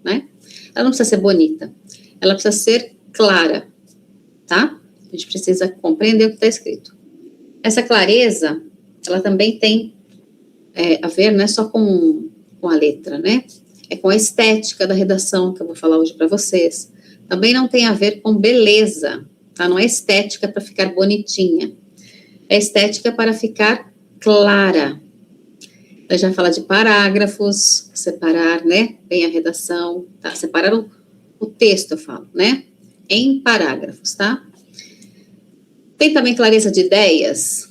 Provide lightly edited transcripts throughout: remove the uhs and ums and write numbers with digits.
né? Ela não precisa ser bonita, ela precisa ser clara, tá? A gente precisa compreender o que está escrito. Essa clareza, ela também tem a ver, não é só com a letra, né? É com a estética da redação, que eu vou falar hoje para vocês. Também não tem a ver com beleza, tá? Não é estética para ficar bonitinha. É estética para ficar clara. Eu já fala de parágrafos, separar, né? Bem a redação, tá? Separar o texto, eu falo, né? Em parágrafos, tá? Tem também clareza de ideias?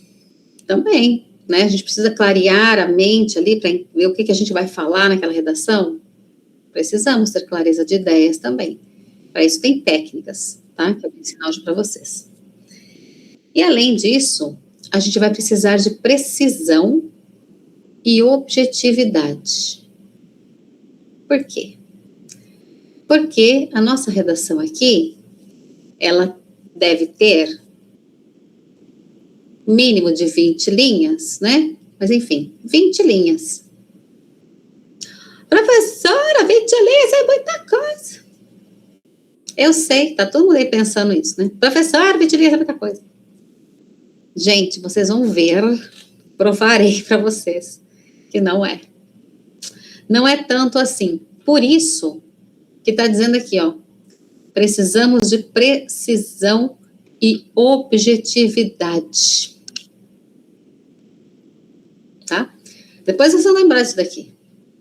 Também, né? A gente precisa clarear a mente ali para ver o que a gente vai falar naquela redação. Precisamos ter clareza de ideias também. Para isso tem técnicas, tá? Que eu vou ensinar hoje para vocês. E além disso, a gente vai precisar de precisão e objetividade. Por quê? Porque a nossa redação aqui, ela deve ter mínimo de 20 linhas, né? Mas enfim, 20 linhas. Professora, 20 linhas é muita coisa. Eu sei, tá todo mundo aí pensando isso, né? Professora, 20 linhas é muita coisa. Gente, vocês vão ver, provarei para vocês que não é. Não é tanto assim. Por isso que tá dizendo aqui, ó, precisamos de precisão e objetividade. Tá? Depois vocês vão lembrar disso daqui.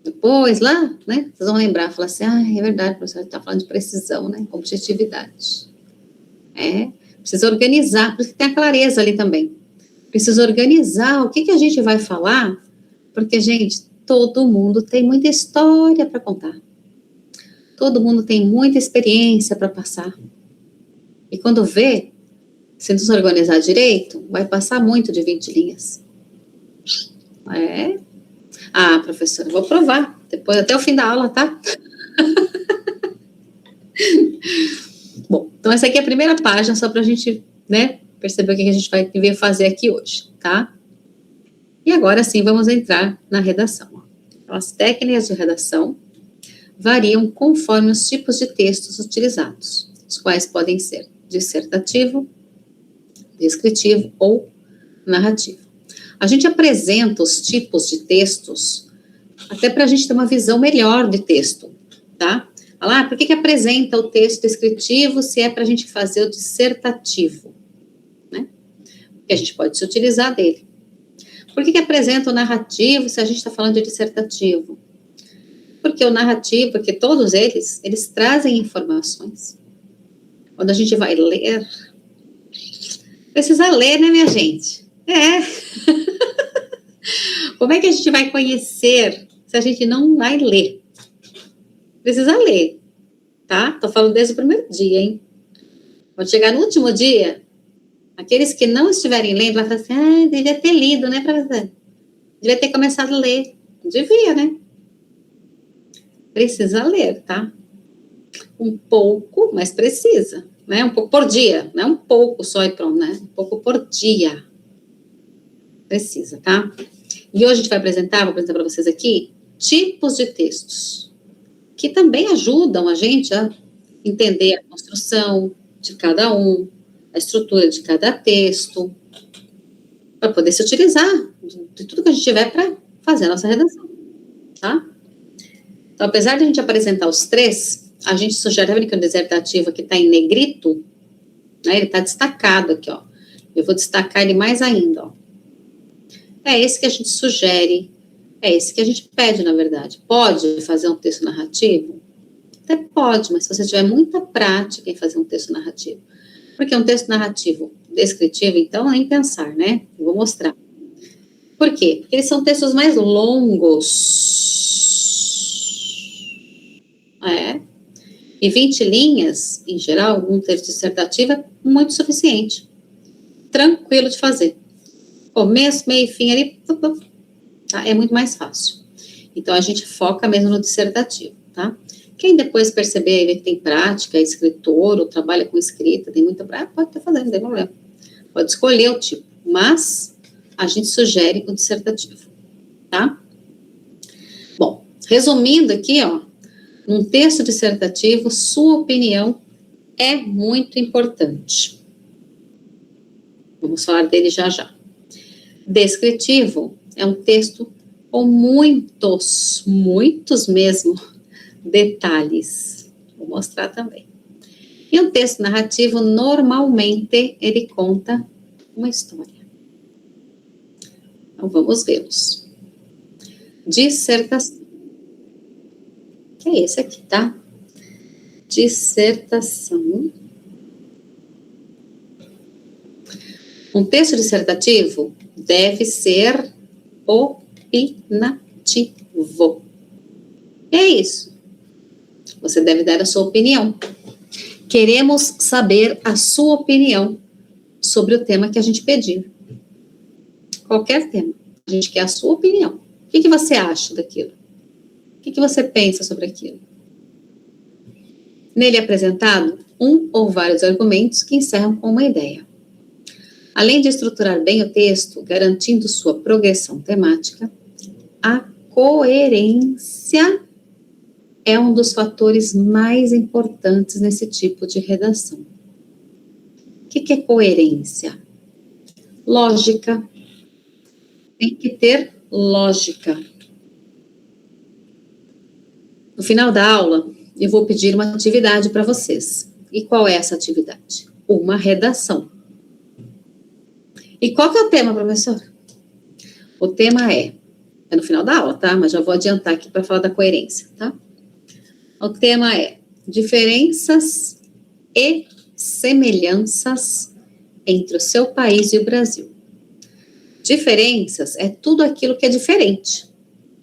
Depois, lá, né, vocês vão lembrar, falar assim, é verdade, professor, está falando de precisão, né, objetividade. Precisa organizar, por isso que tem a clareza ali também. Precisa organizar o que a gente vai falar, porque, gente, todo mundo tem muita história para contar. Todo mundo tem muita experiência para passar. E quando vê, se não se organizar direito, vai passar muito de 20 linhas. Ah, professora, vou provar. Depois, até o fim da aula, tá? Bom, então essa aqui é a primeira página, só para a gente, né, perceber o que a gente vai vir fazer aqui hoje, tá? E agora sim, vamos entrar na redação. Então, as técnicas de redação variam conforme os tipos de textos utilizados, os quais podem ser dissertativo, descritivo ou narrativo. A gente apresenta os tipos de textos até para a gente ter uma visão melhor de texto, tá? Por que apresenta o texto descritivo se é para a gente fazer o dissertativo, né? Porque a gente pode se utilizar dele. Por que apresenta o narrativo se a gente está falando de dissertativo? Porque o narrativo, porque todos eles trazem informações. Quando a gente vai ler, precisa ler, né, minha gente? Como é que a gente vai conhecer se a gente não vai ler? Precisa ler, tá? Tô falando desde o primeiro dia, hein? Quando chegar no último dia, aqueles que não estiverem lendo, vai falar assim, devia ter lido, né, professor? Devia ter começado a ler. Devia, né? Precisa ler, tá? Um pouco, mas precisa, né? Um pouco por dia, não é um pouco só e pronto, né? Um pouco por dia. Precisa, tá? E hoje a gente vai vou apresentar para vocês aqui, tipos de textos, que também ajudam a gente a entender a construção de cada um, a estrutura de cada texto, para poder se utilizar de tudo que a gente tiver para fazer a nossa redação, tá? Então, apesar de a gente apresentar os três, a gente sugere, tá vendo que o dissertativo aqui está em negrito, né? Ele está destacado aqui, ó. Eu vou destacar ele mais ainda, ó. É esse que a gente sugere, é esse que a gente pede, na verdade. Pode fazer um texto narrativo? Até pode, mas se você tiver muita prática em fazer um texto narrativo. Porque um texto narrativo descritivo, então, nem pensar, né? Eu vou mostrar. Por quê? Porque eles são textos mais longos. E 20 linhas, em geral, um texto dissertativo é muito suficiente. Tranquilo de fazer. Começo, meio e fim ali, tá? É muito mais fácil. Então, a gente foca mesmo no dissertativo, tá? Quem depois perceber aí que tem prática, é escritor, ou trabalha com escrita, tem muita prática, pode estar fazendo, não tem problema. Pode escolher o tipo, mas a gente sugere o dissertativo, tá? Bom, resumindo aqui, ó, Num texto dissertativo, sua opinião é muito importante. Vamos falar dele já já. Descritivo é um texto com muitos mesmo, detalhes. Vou mostrar também. E um texto narrativo, normalmente, ele conta uma história. Então, vamos vê-los. Dissertação. Que é esse aqui, tá? Dissertação. Um texto dissertativo deve ser opinativo. É isso. Você deve dar a sua opinião. Queremos saber a sua opinião sobre o tema que a gente pedir. Qualquer tema. A gente quer a sua opinião. O que você acha daquilo? O que você pensa sobre aquilo? Nele é apresentado um ou vários argumentos que encerram com uma ideia. Além de estruturar bem o texto, garantindo sua progressão temática, a coerência é um dos fatores mais importantes nesse tipo de redação. O que é coerência? Lógica. Tem que ter lógica. No final da aula, eu vou pedir uma atividade para vocês. E qual é essa atividade? Uma redação. E qual que é o tema, professor? O tema é no final da aula, tá? Mas já vou adiantar aqui para falar da coerência, tá? O tema é diferenças e semelhanças entre o seu país e o Brasil. Diferenças é tudo aquilo que é diferente.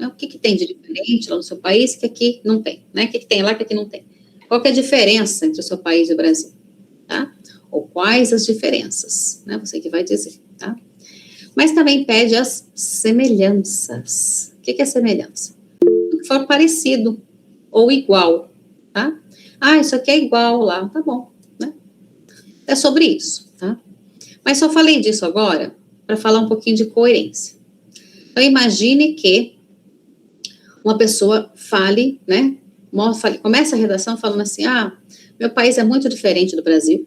O que tem de diferente lá no seu país que aqui não tem, né? O que tem lá que aqui não tem? Qual que é a diferença entre o seu país e o Brasil, tá? Ou quais as diferenças, né? Você que vai dizer, tá? Mas também pede as semelhanças. O que é semelhança? O que for parecido ou igual, tá? Ah, isso aqui é igual lá, tá bom, né? É sobre isso, tá? Mas só falei disso agora para falar um pouquinho de coerência. Então, imagine que uma pessoa fale, né? Começa a redação falando assim, meu país é muito diferente do Brasil,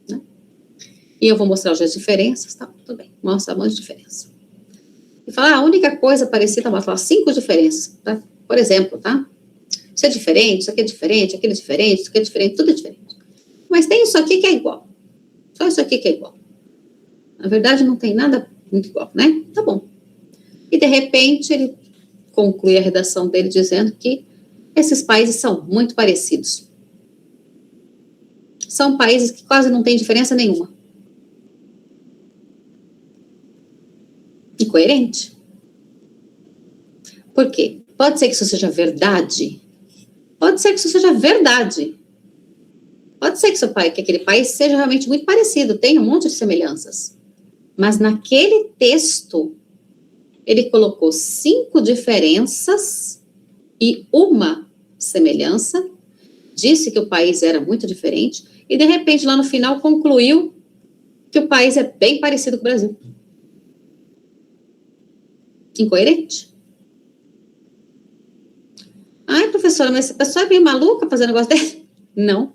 né? E eu vou mostrar as diferenças, tá? Tudo bem, mostra um monte de diferença. E fala, a única coisa parecida, vou falar 5 diferenças, tá? Por exemplo, tá? Isso é diferente, isso aqui é diferente, aquilo é diferente, isso aqui é diferente, tudo é diferente. Mas tem isso aqui que é igual. Só isso aqui que é igual. Na verdade, não tem nada muito igual, né? Tá bom. E, de repente, ele conclui a redação dele dizendo que esses países são muito parecidos. São países que quase não têm diferença nenhuma. Incoerente. Por quê? Pode ser que isso seja verdade. Pode ser que isso seja verdade. Pode ser que aquele país seja realmente muito parecido, tenha um monte de semelhanças. Mas naquele texto, ele colocou 5 diferenças e uma semelhança, disse que o país era muito diferente, e de repente, lá no final, concluiu que o país é bem parecido com o Brasil. Incoerente. Ai, professora, mas essa pessoa é bem maluca fazer um negócio desse? Não.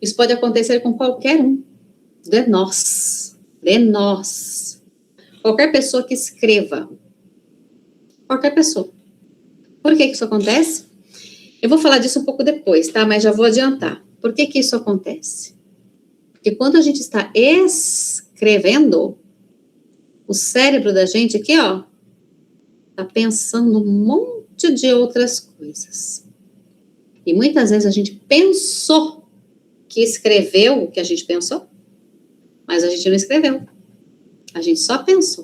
Isso pode acontecer com qualquer um de nós. De nós. Qualquer pessoa que escreva. Qualquer pessoa. Por que isso acontece? Eu vou falar disso um pouco depois, tá? Mas já vou adiantar. Por que isso acontece? Porque quando a gente está escrevendo, o cérebro da gente aqui, ó, tá pensando um monte de outras coisas. E muitas vezes a gente pensou que escreveu o que a gente pensou, mas a gente não escreveu. A gente só pensou.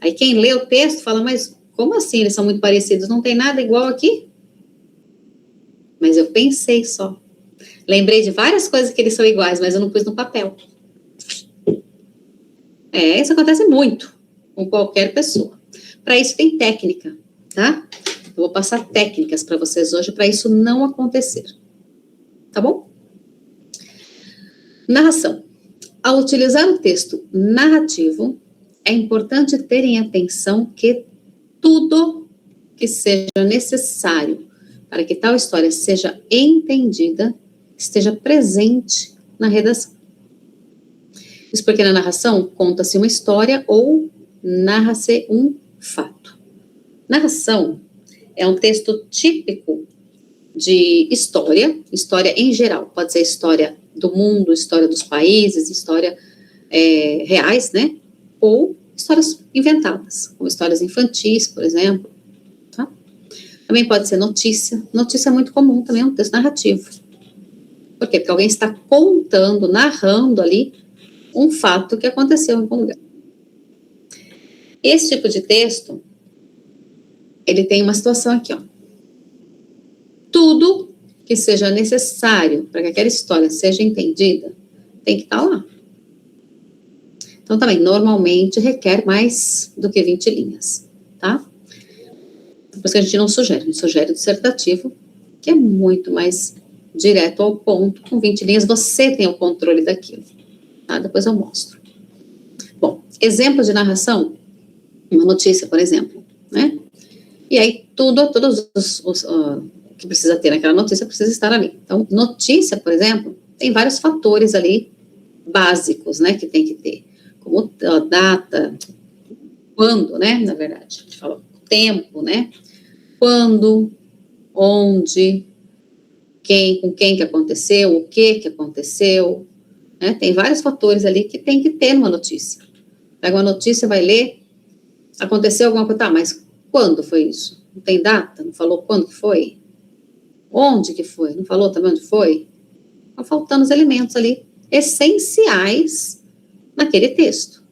Aí quem lê o texto fala, mas como assim eles são muito parecidos? Não tem nada igual aqui? Mas eu pensei só. Lembrei de várias coisas que eles são iguais, mas eu não pus no papel. Isso acontece muito com qualquer pessoa. Para isso tem técnica, tá? Eu vou passar técnicas para vocês hoje para isso não acontecer. Tá bom? Narração. Ao utilizar o texto narrativo, é importante ter em atenção que tudo que seja necessário para que tal história seja entendida, esteja presente na redação. Isso porque na narração conta-se uma história ou narra-se um fato. Narração é um texto típico de história em geral. Pode ser história do mundo, história dos países, história reais, né? Ou histórias inventadas, como histórias infantis, por exemplo. Tá? Também pode ser notícia. Notícia é muito comum, também é um texto narrativo. Por quê? Porque alguém está contando, narrando ali um fato que aconteceu em algum lugar. Esse tipo de texto, ele tem uma situação aqui, ó. Tudo que seja necessário para que aquela história seja entendida, tem que estar lá. Então, também, normalmente, requer mais do que 20 linhas, tá? Por isso que a gente não sugere, a gente sugere o dissertativo, que é muito mais direto ao ponto. Com 20 linhas, você tem o controle daquilo, tá? Depois eu mostro. Bom, exemplos de narração, uma notícia, por exemplo, né? E aí, todos os que precisa ter naquela notícia precisa estar ali. Então, notícia, por exemplo, tem vários fatores ali básicos, né, que tem que ter. Como a data, quando, né, na verdade, a gente fala tempo, né, quando, onde, quem, com quem que aconteceu, o que aconteceu, né, tem vários fatores ali que tem que ter numa notícia. Pega uma notícia, vai ler, aconteceu alguma coisa, tá, mas quando foi isso? Não tem data? Não falou quando que foi? Onde que foi? Não falou também onde foi? Estão faltando os elementos ali essenciais naquele texto.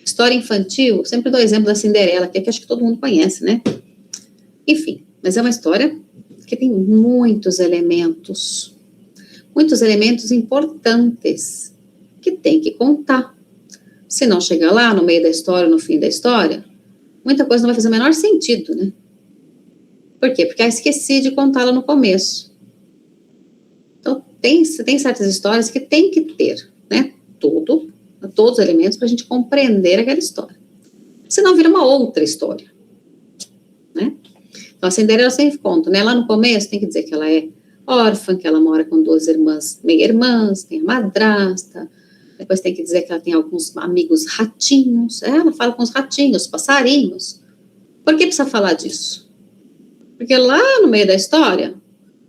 História infantil, sempre dou o exemplo da Cinderela, que acho que todo mundo conhece, né? Enfim, mas é uma história que tem muitos elementos importantes que tem que contar. Se não chegar lá, no meio da história, no fim da história, muita coisa não vai fazer o menor sentido, né? Por quê? Porque eu esqueci de contá-la no começo. Então, tem certas histórias que tem que ter, né? Todos os elementos para a gente compreender aquela história. Senão vira uma outra história, né? Então, a Cinderela sempre conta, né? Lá no começo tem que dizer que ela é órfã, que ela mora com 2 irmãs, meia-irmãs, tem a madrasta, depois tem que dizer que ela tem alguns amigos ratinhos, ela fala com os ratinhos, passarinhos. Por que precisa falar disso? Porque lá no meio da história,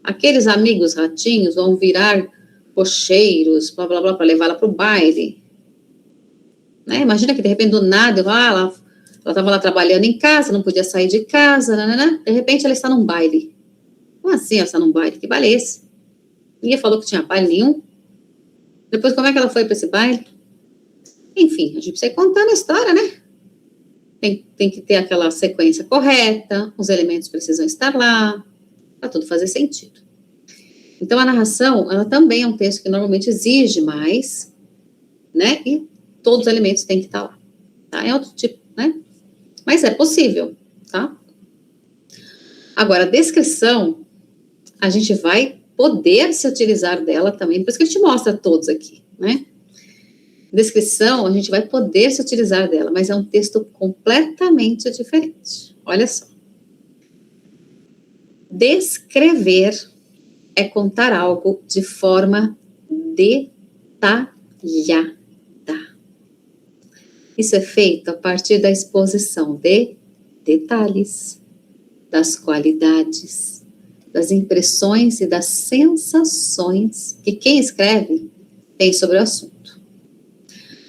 aqueles amigos ratinhos vão virar cocheiros, blá, blá, blá, para levá-la para o baile. Né? Imagina que, de repente, do nada, ela estava lá trabalhando em casa, não podia sair de casa, né? De repente ela está num baile. Como assim ela está num baile? Que baile é esse? Ninguém falou que tinha baile nenhum. Depois, como é que ela foi para esse baile? Enfim, a gente precisa ir contando a história, né? Tem que ter aquela sequência correta, os elementos precisam estar lá, para tudo fazer sentido. Então, a narração, ela também é um texto que normalmente exige mais, né? E todos os elementos têm que estar lá, tá? É outro tipo, né? Mas é possível, tá? Agora, a descrição, a gente vai poder se utilizar dela também, por isso que a gente mostra todos aqui, né? Descrição, a gente vai poder se utilizar dela, mas é um texto completamente diferente. Olha só. Descrever é contar algo de forma detalhada. Isso é feito a partir da exposição de detalhes, das qualidades, das impressões e das sensações que quem escreve tem sobre o assunto.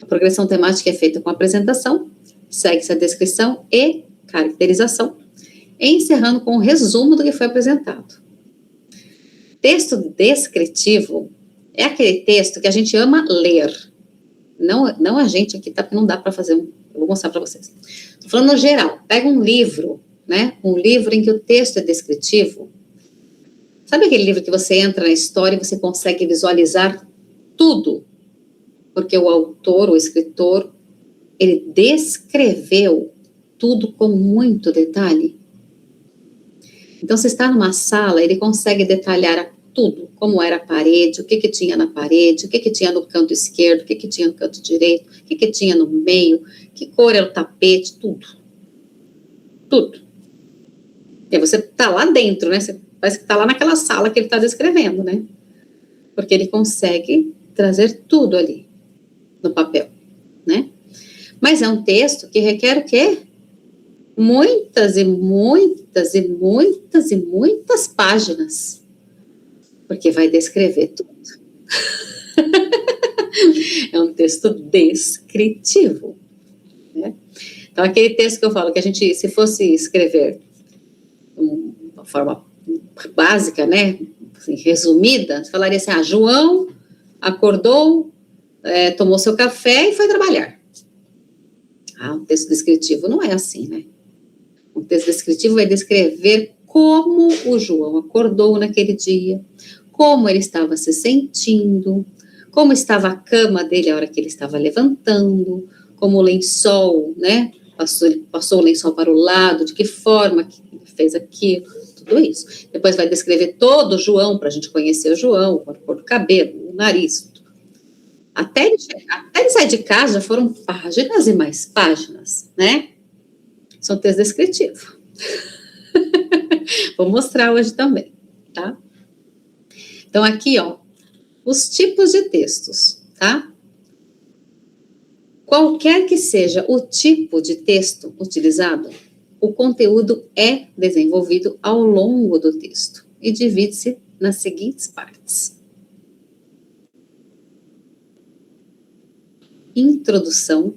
A progressão temática é feita com apresentação, segue-se a descrição e caracterização, encerrando com um resumo do que foi apresentado. Texto descritivo é aquele texto que a gente ama ler. Não a gente aqui, tá? Porque não dá para fazer eu vou mostrar para vocês. Estou falando no geral. Pega um livro, né? Um livro em que o texto é descritivo. Sabe aquele livro que você entra na história e você consegue visualizar tudo? Porque o autor, o escritor, ele descreveu tudo com muito detalhe. Então, você está numa sala, ele consegue detalhar tudo, como era a parede, o que tinha na parede, o que tinha no canto esquerdo, o que tinha no canto direito, o que tinha no meio, que cor era o tapete, tudo. Tudo. E aí você tá lá dentro, né? Você parece que tá lá naquela sala que ele tá descrevendo, né? Porque ele consegue trazer tudo ali no papel, né? Mas é um texto que requer o quê? Muitas e muitas e muitas e muitas páginas, porque vai descrever tudo. É um texto descritivo, né? Então, aquele texto que eu falo que a gente, se fosse escrever de uma forma básica, né, assim, resumida, falaria assim, João acordou, tomou seu café e foi trabalhar. Um texto descritivo não é assim, né? Um texto descritivo vai descrever como o João acordou naquele dia, como ele estava se sentindo, como estava a cama dele a hora que ele estava levantando, como o lençol, né? Passou o lençol para o lado, de que forma que ele fez aquilo, tudo isso. Depois vai descrever todo o João, para a gente conhecer o João, a cor do cabelo, o nariz. Até ele sair de casa, já foram páginas e mais páginas, né? São texto descritivo. Vou mostrar hoje também, tá? Então, aqui, ó, os tipos de textos, tá? Qualquer que seja o tipo de texto utilizado, o conteúdo é desenvolvido ao longo do texto e divide-se nas seguintes partes: introdução,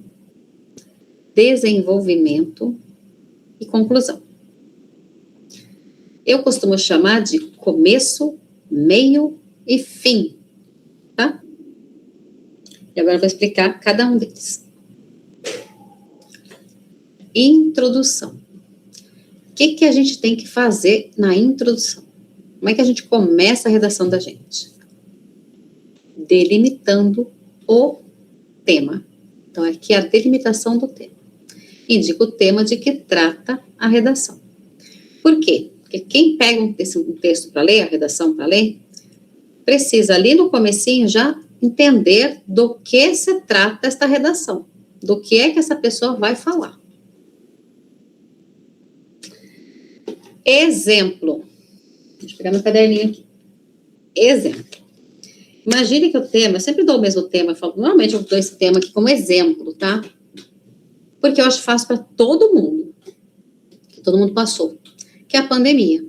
desenvolvimento e conclusão. Eu costumo chamar de começo, meio e fim, tá? E agora eu vou explicar cada um deles. Introdução. O que a gente tem que fazer na introdução? Como é que a gente começa a redação da gente? Delimitando o tema. Então, aqui é a delimitação do tema. Indica o tema de que trata a redação. Por quê? Porque quem pega um texto para ler, a redação para ler, precisa ali no comecinho já entender do que se trata esta redação, do que é que essa pessoa vai falar. Exemplo. Deixa eu pegar meu caderninho aqui. Exemplo. Imagine que o tema, eu sempre dou o mesmo tema, normalmente eu dou esse tema aqui como exemplo, tá? Porque eu acho fácil para todo mundo, que todo mundo passou, que é a pandemia.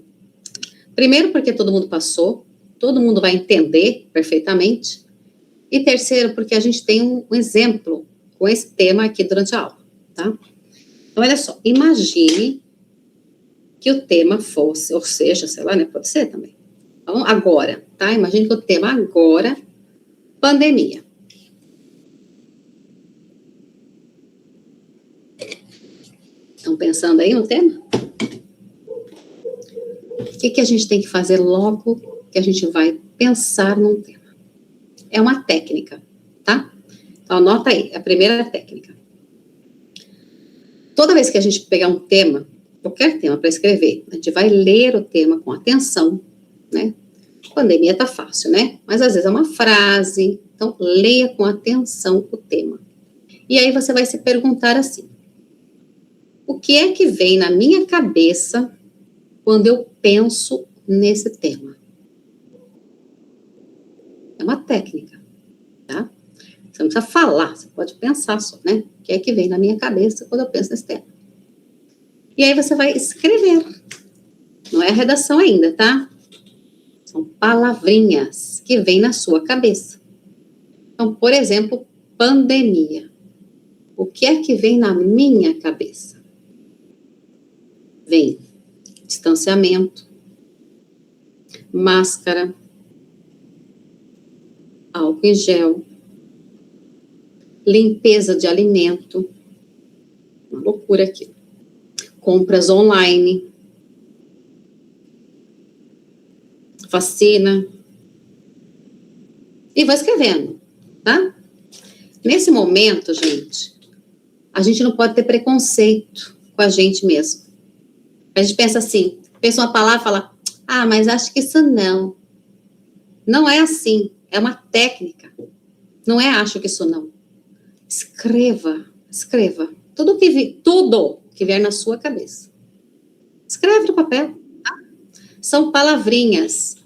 Primeiro, porque todo mundo passou, todo mundo vai entender perfeitamente. E terceiro, porque a gente tem um exemplo com esse tema aqui durante a aula, tá? Então, olha só, imagine que o tema fosse, ou seja, sei lá, né, pode ser também. Então, agora, tá? Imagine que o tema agora, pandemia. Estão pensando aí no tema? O que a gente tem que fazer logo que a gente vai pensar num tema? É uma técnica, tá? Então, anota aí, a primeira técnica. Toda vez que a gente pegar um tema, qualquer tema para escrever, a gente vai ler o tema com atenção, né? Pandemia tá fácil, né? Mas às vezes é uma frase, então leia com atenção o tema. E aí você vai se perguntar assim: o que é que vem na minha cabeça quando eu penso nesse tema? É uma técnica, tá? Você não precisa falar, você pode pensar só, né? O que é que vem na minha cabeça quando eu penso nesse tema? E aí você vai escrever. Não é a redação ainda, tá? São palavrinhas que vêm na sua cabeça. Então, por exemplo, pandemia. O que é que vem na minha cabeça? Vem distanciamento, máscara, álcool em gel, limpeza de alimento, uma loucura aqui, compras online, vacina, e vai escrevendo, tá? Nesse momento, gente, a gente não pode ter preconceito com a gente mesmo. A gente pensa assim, pensa uma palavra e fala, mas acho que isso não. Não é assim, é uma técnica. Não é acho que isso não. Escreva. Tudo que vier na sua cabeça. Escreve no papel. São palavrinhas.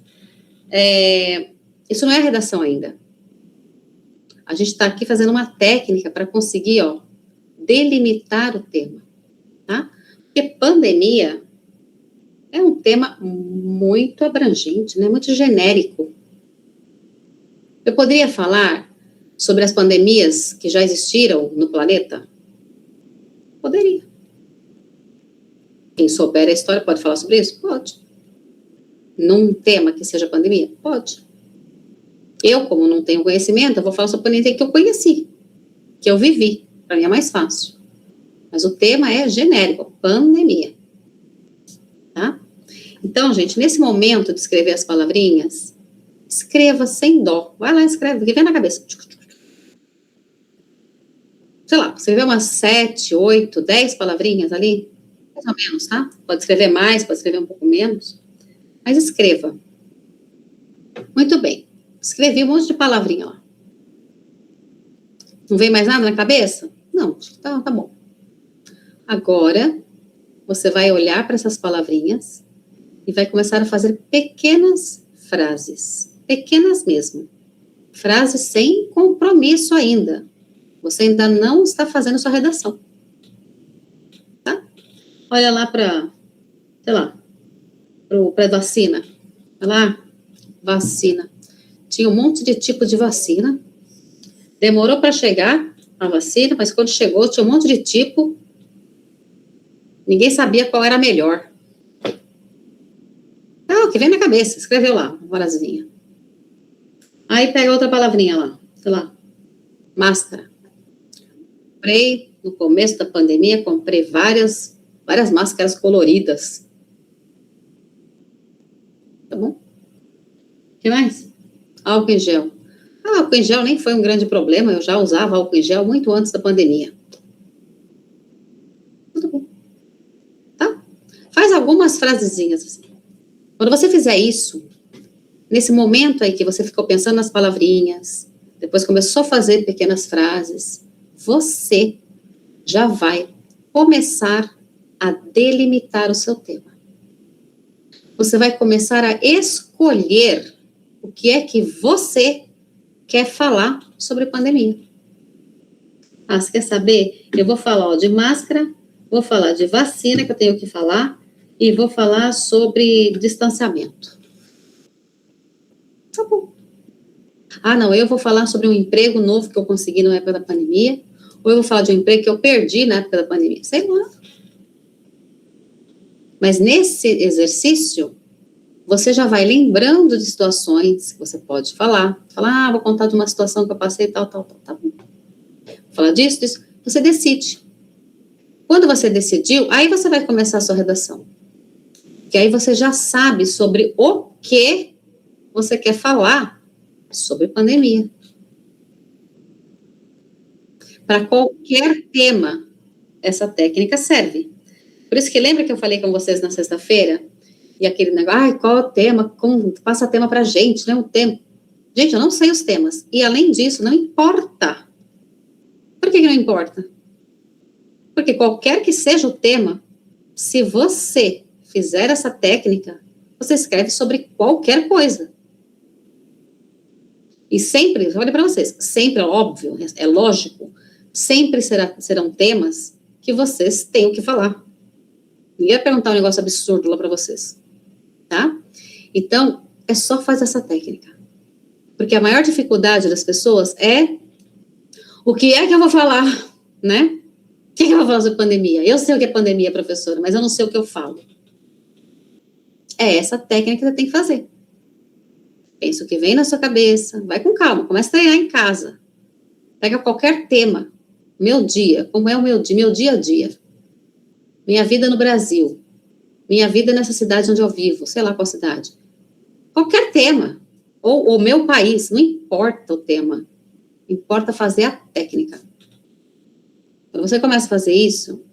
Isso não é redação ainda. A gente está aqui fazendo uma técnica para conseguir, delimitar o tema, tá? Porque pandemia é um tema muito abrangente, né? Muito genérico. Eu poderia falar sobre as pandemias que já existiram no planeta? Poderia. Quem souber a história pode falar sobre isso? Pode. Num tema que seja pandemia? Pode. Eu, como não tenho conhecimento, eu vou falar sobre pandemia que eu conheci, que eu vivi. Para mim é mais fácil. Mas o tema é genérico, pandemia. Tá? Então, gente, nesse momento de escrever as palavrinhas, escreva sem dó. Vai lá, escreve, porque vem na cabeça. Sei lá, escrever umas 7, 8, 10 palavrinhas ali, mais ou menos, tá? Pode escrever mais, pode escrever um pouco menos, mas escreva. Muito bem. Escrevi um monte de palavrinha lá. Não vem mais nada na cabeça? Não, tá bom. Agora, você vai olhar para essas palavrinhas e vai começar a fazer pequenas frases. Pequenas mesmo. Frases sem compromisso ainda. Você ainda não está fazendo sua redação. Tá? Olha lá para, sei lá, para vacina. Olha lá, vacina. Tinha um monte de tipo de vacina. Demorou para chegar a vacina, mas quando chegou, tinha um monte de tipo. Ninguém sabia qual era a melhor. O que vem na cabeça. Escreveu lá, uma frasezinha. Aí pega outra palavrinha lá, sei lá, máscara. Comprei, no começo da pandemia, comprei várias máscaras coloridas. Tá bom? O que mais? Álcool em gel. Álcool em gel nem foi um grande problema, eu já usava álcool em gel muito antes da pandemia. Tudo bom. Tá? Faz algumas frasezinhas assim. Quando você fizer isso, nesse momento aí que você ficou pensando nas palavrinhas, depois começou a fazer pequenas frases, você já vai começar a delimitar o seu tema. Você vai começar a escolher o que é que você quer falar sobre pandemia. Você quer saber? Eu vou falar de máscara, vou falar de vacina, que eu tenho que falar, e vou falar sobre distanciamento. Tá bom. Não, eu vou falar sobre um emprego novo que eu consegui na época da pandemia, ou eu vou falar de um emprego que eu perdi na época da pandemia. Sei lá. Mas nesse exercício, você já vai lembrando de situações que você pode falar. Vou contar de uma situação que eu passei, tal, tá bom. Vou falar disso. Você decide. Quando você decidiu, aí você vai começar a sua redação. Que aí você já sabe sobre o que você quer falar sobre pandemia. Para qualquer tema, essa técnica serve. Por isso que lembra que eu falei com vocês na sexta-feira? E aquele negócio, qual é o tema? Passa tema pra gente, né? O tema. Gente, eu não sei os temas. E além disso, não importa. Por que não importa? Porque qualquer que seja o tema, se você fizer essa técnica, você escreve sobre qualquer coisa. E sempre, olha para vocês, sempre é óbvio, é lógico, sempre serão temas que vocês tenham que falar. Ninguém vai perguntar um negócio absurdo lá para vocês. Tá? Então, é só fazer essa técnica. Porque a maior dificuldade das pessoas é o que é que eu vou falar, né? O que é que eu vou falar sobre pandemia? Eu sei o que é pandemia, professora, mas eu não sei o que eu falo. É essa técnica que você tem que fazer. Pensa o que vem na sua cabeça, vai com calma, começa a treinar em casa. Pega qualquer tema. Meu dia, como é o meu dia a dia. Minha vida no Brasil. Minha vida nessa cidade onde eu vivo, sei lá qual cidade. Qualquer tema. Ou o meu país, não importa o tema. Importa fazer a técnica. Quando você começa a fazer isso,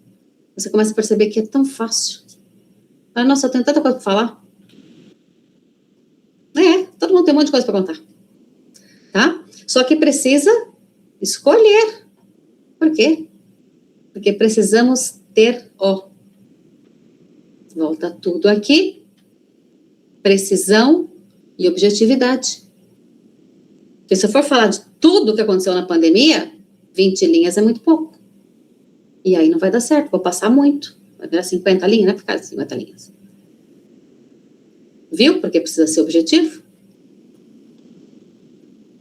você começa a perceber que é tão fácil. Nossa, eu tenho tanta coisa para falar. Todo mundo tem um monte de coisa para contar. Tá? Só que precisa escolher. Por quê? Porque precisamos ter Volta tudo aqui. Precisão e objetividade. Porque se eu for falar de tudo que aconteceu na pandemia, 20 linhas é muito pouco. E aí não vai dar certo, vou passar muito. Vai virar 50 linhas, não é por causa de 50 linhas. Viu? Porque precisa ser objetivo.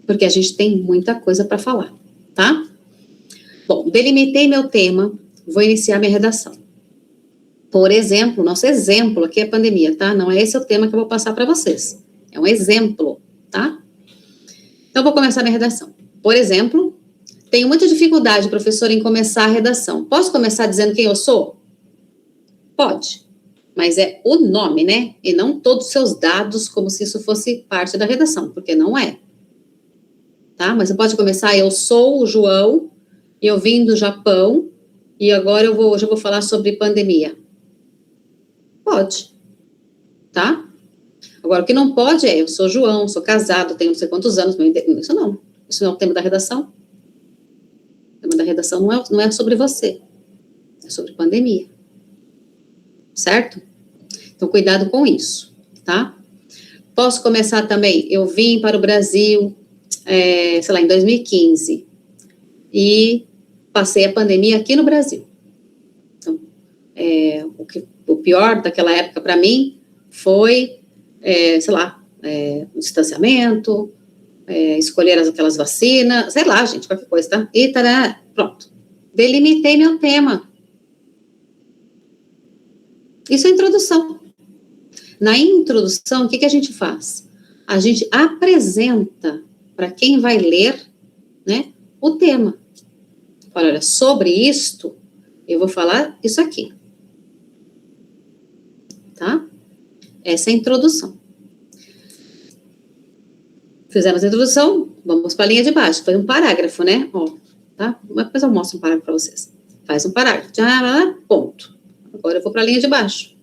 Porque a gente tem muita coisa para falar, tá? Bom, delimitei meu tema, vou iniciar minha redação. Por exemplo, nosso exemplo aqui é a pandemia, tá? Não é esse o tema que eu vou passar para vocês. É um exemplo, tá? Então, vou começar minha redação. Por exemplo, tenho muita dificuldade, professor, em começar a redação. Posso começar dizendo quem eu sou? Pode. Mas é o nome, né? E não todos os seus dados, como se isso fosse parte da redação, porque não é. Tá? Mas você pode começar, eu sou o João, e eu vim do Japão, e agora hoje eu vou falar sobre pandemia. Pode. Tá? Agora, o que não pode é, eu sou João, sou casado, tenho não sei quantos anos, isso não. Isso não é o tema da redação. O tema da redação não é sobre você, é sobre pandemia. Certo? Então, cuidado com isso, tá? Posso começar também, eu vim para o Brasil, sei lá, em 2015, e passei a pandemia aqui no Brasil. Então, o pior daquela época para mim foi, sei lá, o distanciamento, escolher aquelas vacinas, sei lá, gente, qualquer coisa, tá? E tará, pronto. Delimitei meu tema. Isso é introdução. Na introdução, o que a gente faz? A gente apresenta para quem vai ler, né, o tema. Olha, sobre isto, eu vou falar isso aqui. Tá? Essa é a introdução. Fizemos a introdução, vamos para a linha de baixo. Foi um parágrafo, né? Ó, tá? Depois eu mostro um parágrafo para vocês. Faz um parágrafo. Ponto. Agora eu vou para a linha de baixo.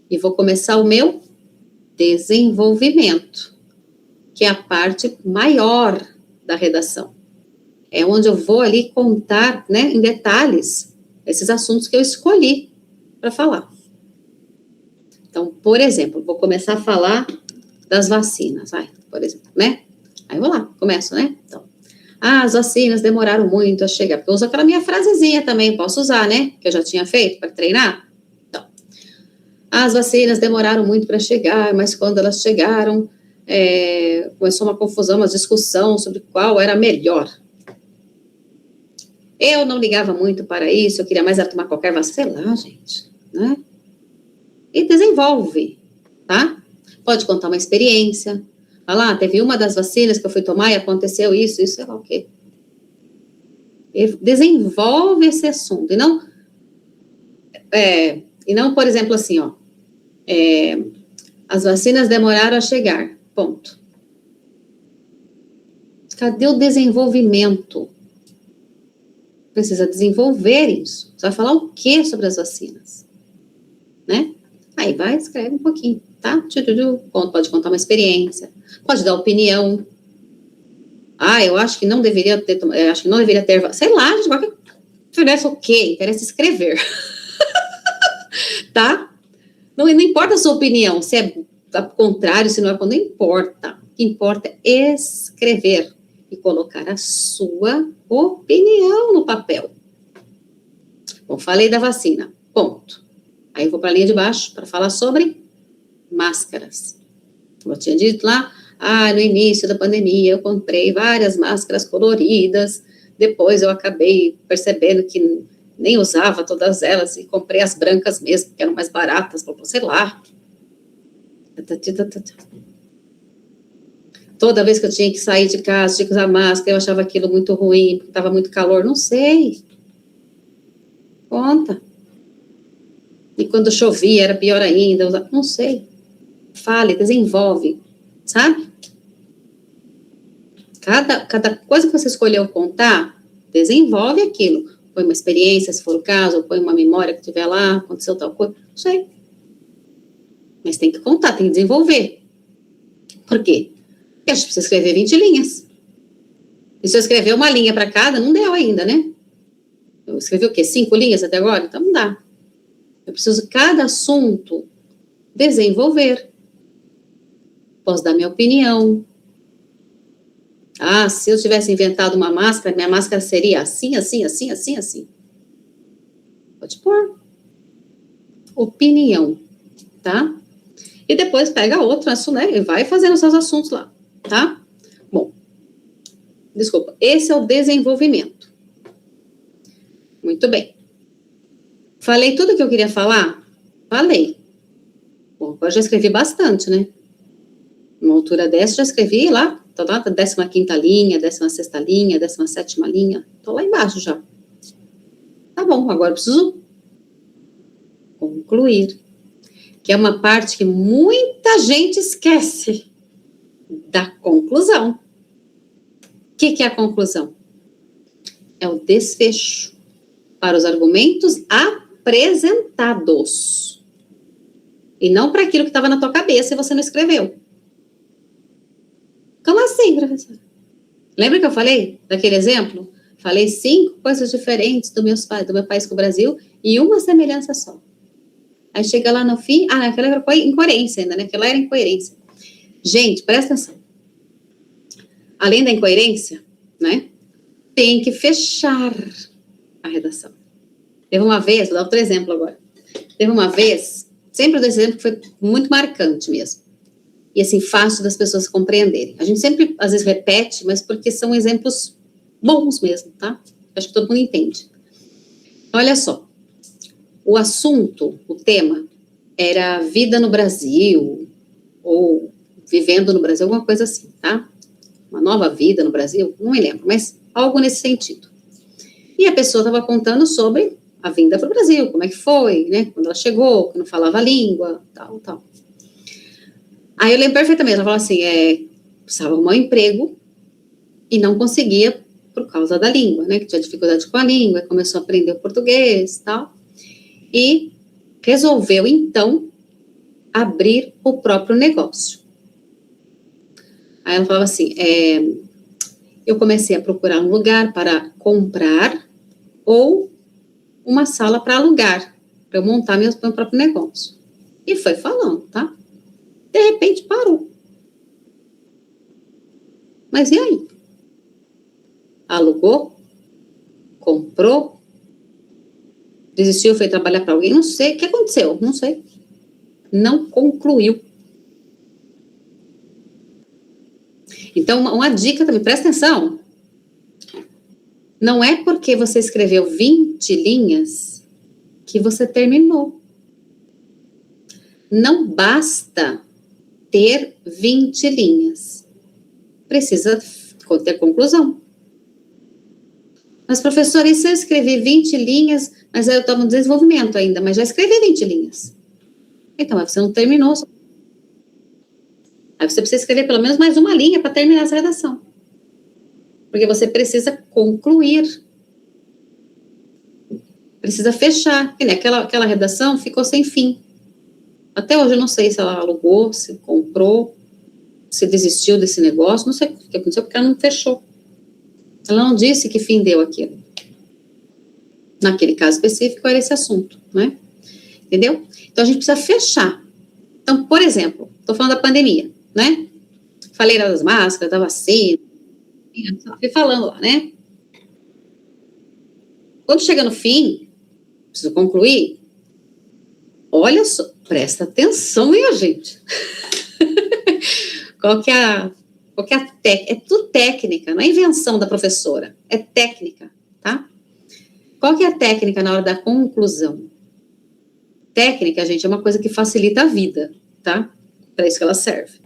E vou começar o meu desenvolvimento, que é a parte maior da redação. É onde eu vou ali contar, né, em detalhes, esses assuntos que eu escolhi para falar. Então, por exemplo, vou começar a falar das vacinas, por exemplo, né? Aí vou lá, começo, né? Então, as vacinas demoraram muito a chegar, porque eu uso aquela minha frasezinha também, posso usar, né? Que eu já tinha feito para treinar. Então, as vacinas demoraram muito para chegar, mas quando elas chegaram, começou uma confusão, uma discussão sobre qual era melhor. Eu não ligava muito para isso, eu queria mais era tomar qualquer vacina, sei lá, gente, né? E desenvolve, tá? Pode contar uma experiência. Olha lá, teve uma das vacinas que eu fui tomar e aconteceu isso, sei lá o quê. E desenvolve esse assunto. E não, por exemplo, assim, ó. As vacinas demoraram a chegar. Ponto. Cadê o desenvolvimento? Precisa desenvolver isso. Você vai falar o quê sobre as vacinas? Né? Aí vai, escreve um pouquinho, tá? Pode contar uma experiência, pode dar opinião. Eu acho que não deveria ter, acho que não deveria ter, sei lá, gente, qualquer interessa o quê? Interessa escrever. Tá? Não importa a sua opinião, se é ao contrário, se não é, não importa. O que importa é escrever e colocar a sua opinião no papel. Bom, falei da vacina, ponto. Aí eu vou para a linha de baixo para falar sobre máscaras. Como eu tinha dito lá, no início da pandemia eu comprei várias máscaras coloridas, depois eu acabei percebendo que nem usava todas elas e comprei as brancas mesmo, que eram mais baratas, sei lá. Toda vez que eu tinha que sair de casa, tinha que usar máscara, eu achava aquilo muito ruim, porque estava muito calor, não sei. Conta. E quando chovia, era pior ainda. Não sei. Fale, desenvolve. Sabe? Cada coisa que você escolheu contar, desenvolve aquilo. Põe uma experiência, se for o caso, ou põe uma memória que tiver lá, aconteceu tal coisa. Não sei. Mas tem que contar, tem que desenvolver. Por quê? Porque a gente precisa escrever 20 linhas. E se eu escrever uma linha para cada, não deu ainda, né? Eu escrevi o quê? 5 linhas até agora? Então não dá. Eu preciso, cada assunto, desenvolver. Posso dar minha opinião. Ah, se eu tivesse inventado uma máscara, minha máscara seria assim, assim, assim, assim, assim. Pode pôr. Opinião, tá? E depois pega outro assunto, né? E vai fazendo seus assuntos lá, tá? Bom, desculpa. Esse é o desenvolvimento. Muito bem. Falei tudo que eu queria falar? Falei. Bom, agora já escrevi bastante, né? Uma altura dessa, já escrevi lá, tá lá, 15ª linha, 16ª linha, 17ª linha. Tô lá embaixo já. Tá bom, agora eu preciso concluir. Que é uma parte que muita gente esquece. Da conclusão. O que é a conclusão? É o desfecho para os argumentos apresentados. E não para aquilo que estava na tua cabeça e você não escreveu. Como assim, professora? Lembra que eu falei daquele exemplo? Falei 5 coisas diferentes do meu país com o Brasil e uma semelhança só. Aí chega lá no fim, aquela era incoerência ainda, né? Aquela era incoerência. Gente, presta atenção. Além da incoerência, né? Tem que fechar a redação. Teve uma vez, vou dar outro exemplo agora. Teve uma vez, sempre dou esse exemplo que foi muito marcante mesmo. E assim, fácil das pessoas compreenderem. A gente sempre, às vezes, repete, mas porque são exemplos bons mesmo, tá? Acho que todo mundo entende. Olha só. O assunto, o tema, era vida no Brasil, ou vivendo no Brasil, alguma coisa assim, tá? Uma nova vida no Brasil, não me lembro, mas algo nesse sentido. E a pessoa estava contando sobre a vinda para o Brasil, como é que foi, né? Quando ela chegou, que não falava a língua, tal, tal. Aí eu lembro perfeitamente, ela falou assim, precisava arrumar um emprego e não conseguia por causa da língua, né? Que tinha dificuldade com a língua, começou a aprender o português, tal. E resolveu, então, abrir o próprio negócio. Aí ela falava assim, eu comecei a procurar um lugar para comprar ou uma sala para alugar, para eu montar meu próprio negócio. E foi falando, tá? De repente parou. Mas e aí? Alugou? Comprou? Desistiu, foi trabalhar para alguém? Não sei. O que aconteceu? Não sei. Não concluiu. Então, uma dica também, presta atenção. Não é porque você escreveu 20 linhas que você terminou. Não basta ter 20 linhas. Precisa ter conclusão. Mas, professora, e se eu escrevi 20 linhas, mas eu estou no desenvolvimento ainda, mas já escrevi 20 linhas. Então, você não terminou. Aí você precisa escrever pelo menos mais uma linha para terminar essa redação. Porque você precisa concluir. Precisa fechar. Aquela redação ficou sem fim. Até hoje eu não sei se ela alugou, se comprou, se desistiu desse negócio, não sei o que aconteceu, porque ela não fechou. Ela não disse que fim deu aquilo. Naquele caso específico era esse assunto, né? Entendeu? Então a gente precisa fechar. Então, por exemplo, estou falando da pandemia, né? Falei das máscaras, da vacina, fui falando lá, né? Quando chega no fim, preciso concluir. Olha só, presta atenção, minha gente. Qual que é a técnica? É tudo técnica, não é invenção da professora, é técnica, tá? Qual que é a técnica na hora da conclusão? Técnica, gente, é uma coisa que facilita a vida, tá? Para isso que ela serve.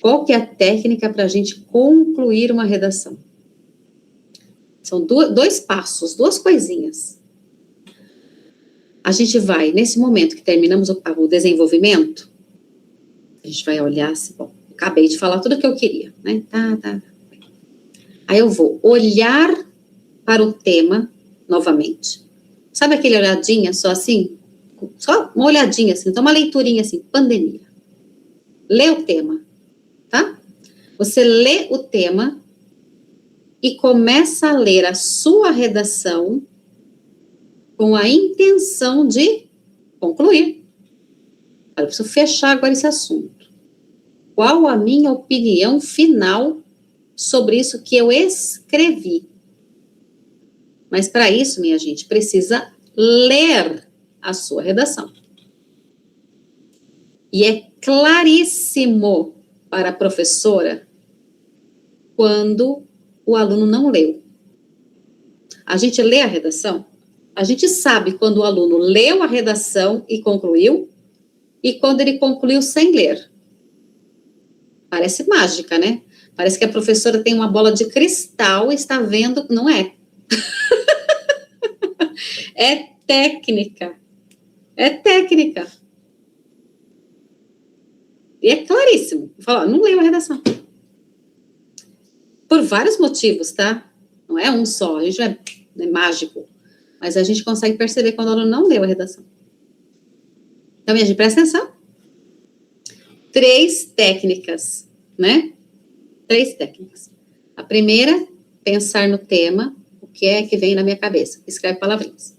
Qual que é a técnica para a gente concluir uma redação? São dois passos, duas coisinhas. A gente vai, nesse momento que terminamos o desenvolvimento, a gente vai olhar assim, bom, acabei de falar tudo o que eu queria, né? Tá. Aí eu vou olhar para o tema novamente. Sabe aquele olhadinha só assim? Só uma olhadinha assim, então uma leiturinha assim, pandemia. Lê o tema, tá? Você lê o tema e começa a ler a sua redação com a intenção de concluir. Eu preciso fechar agora esse assunto. Qual a minha opinião final sobre isso que eu escrevi? Mas para isso, minha gente, precisa ler a sua redação. E é claríssimo para a professora quando o aluno não leu. A gente lê a redação, a gente sabe quando o aluno leu a redação e concluiu, e quando ele concluiu sem ler. Parece mágica, né? Parece que a professora tem uma bola de cristal e está vendo, não é? É técnica. É técnica. E é claríssimo. Fala, não leu a redação. Por vários motivos, tá? Não é um só, a gente não é mágico. Mas a gente consegue perceber quando o aluno não leu a redação. Então, minha gente, presta atenção. 3 técnicas, né? 3 técnicas. A primeira, pensar no tema, o que é que vem na minha cabeça. Escreve palavrinhas.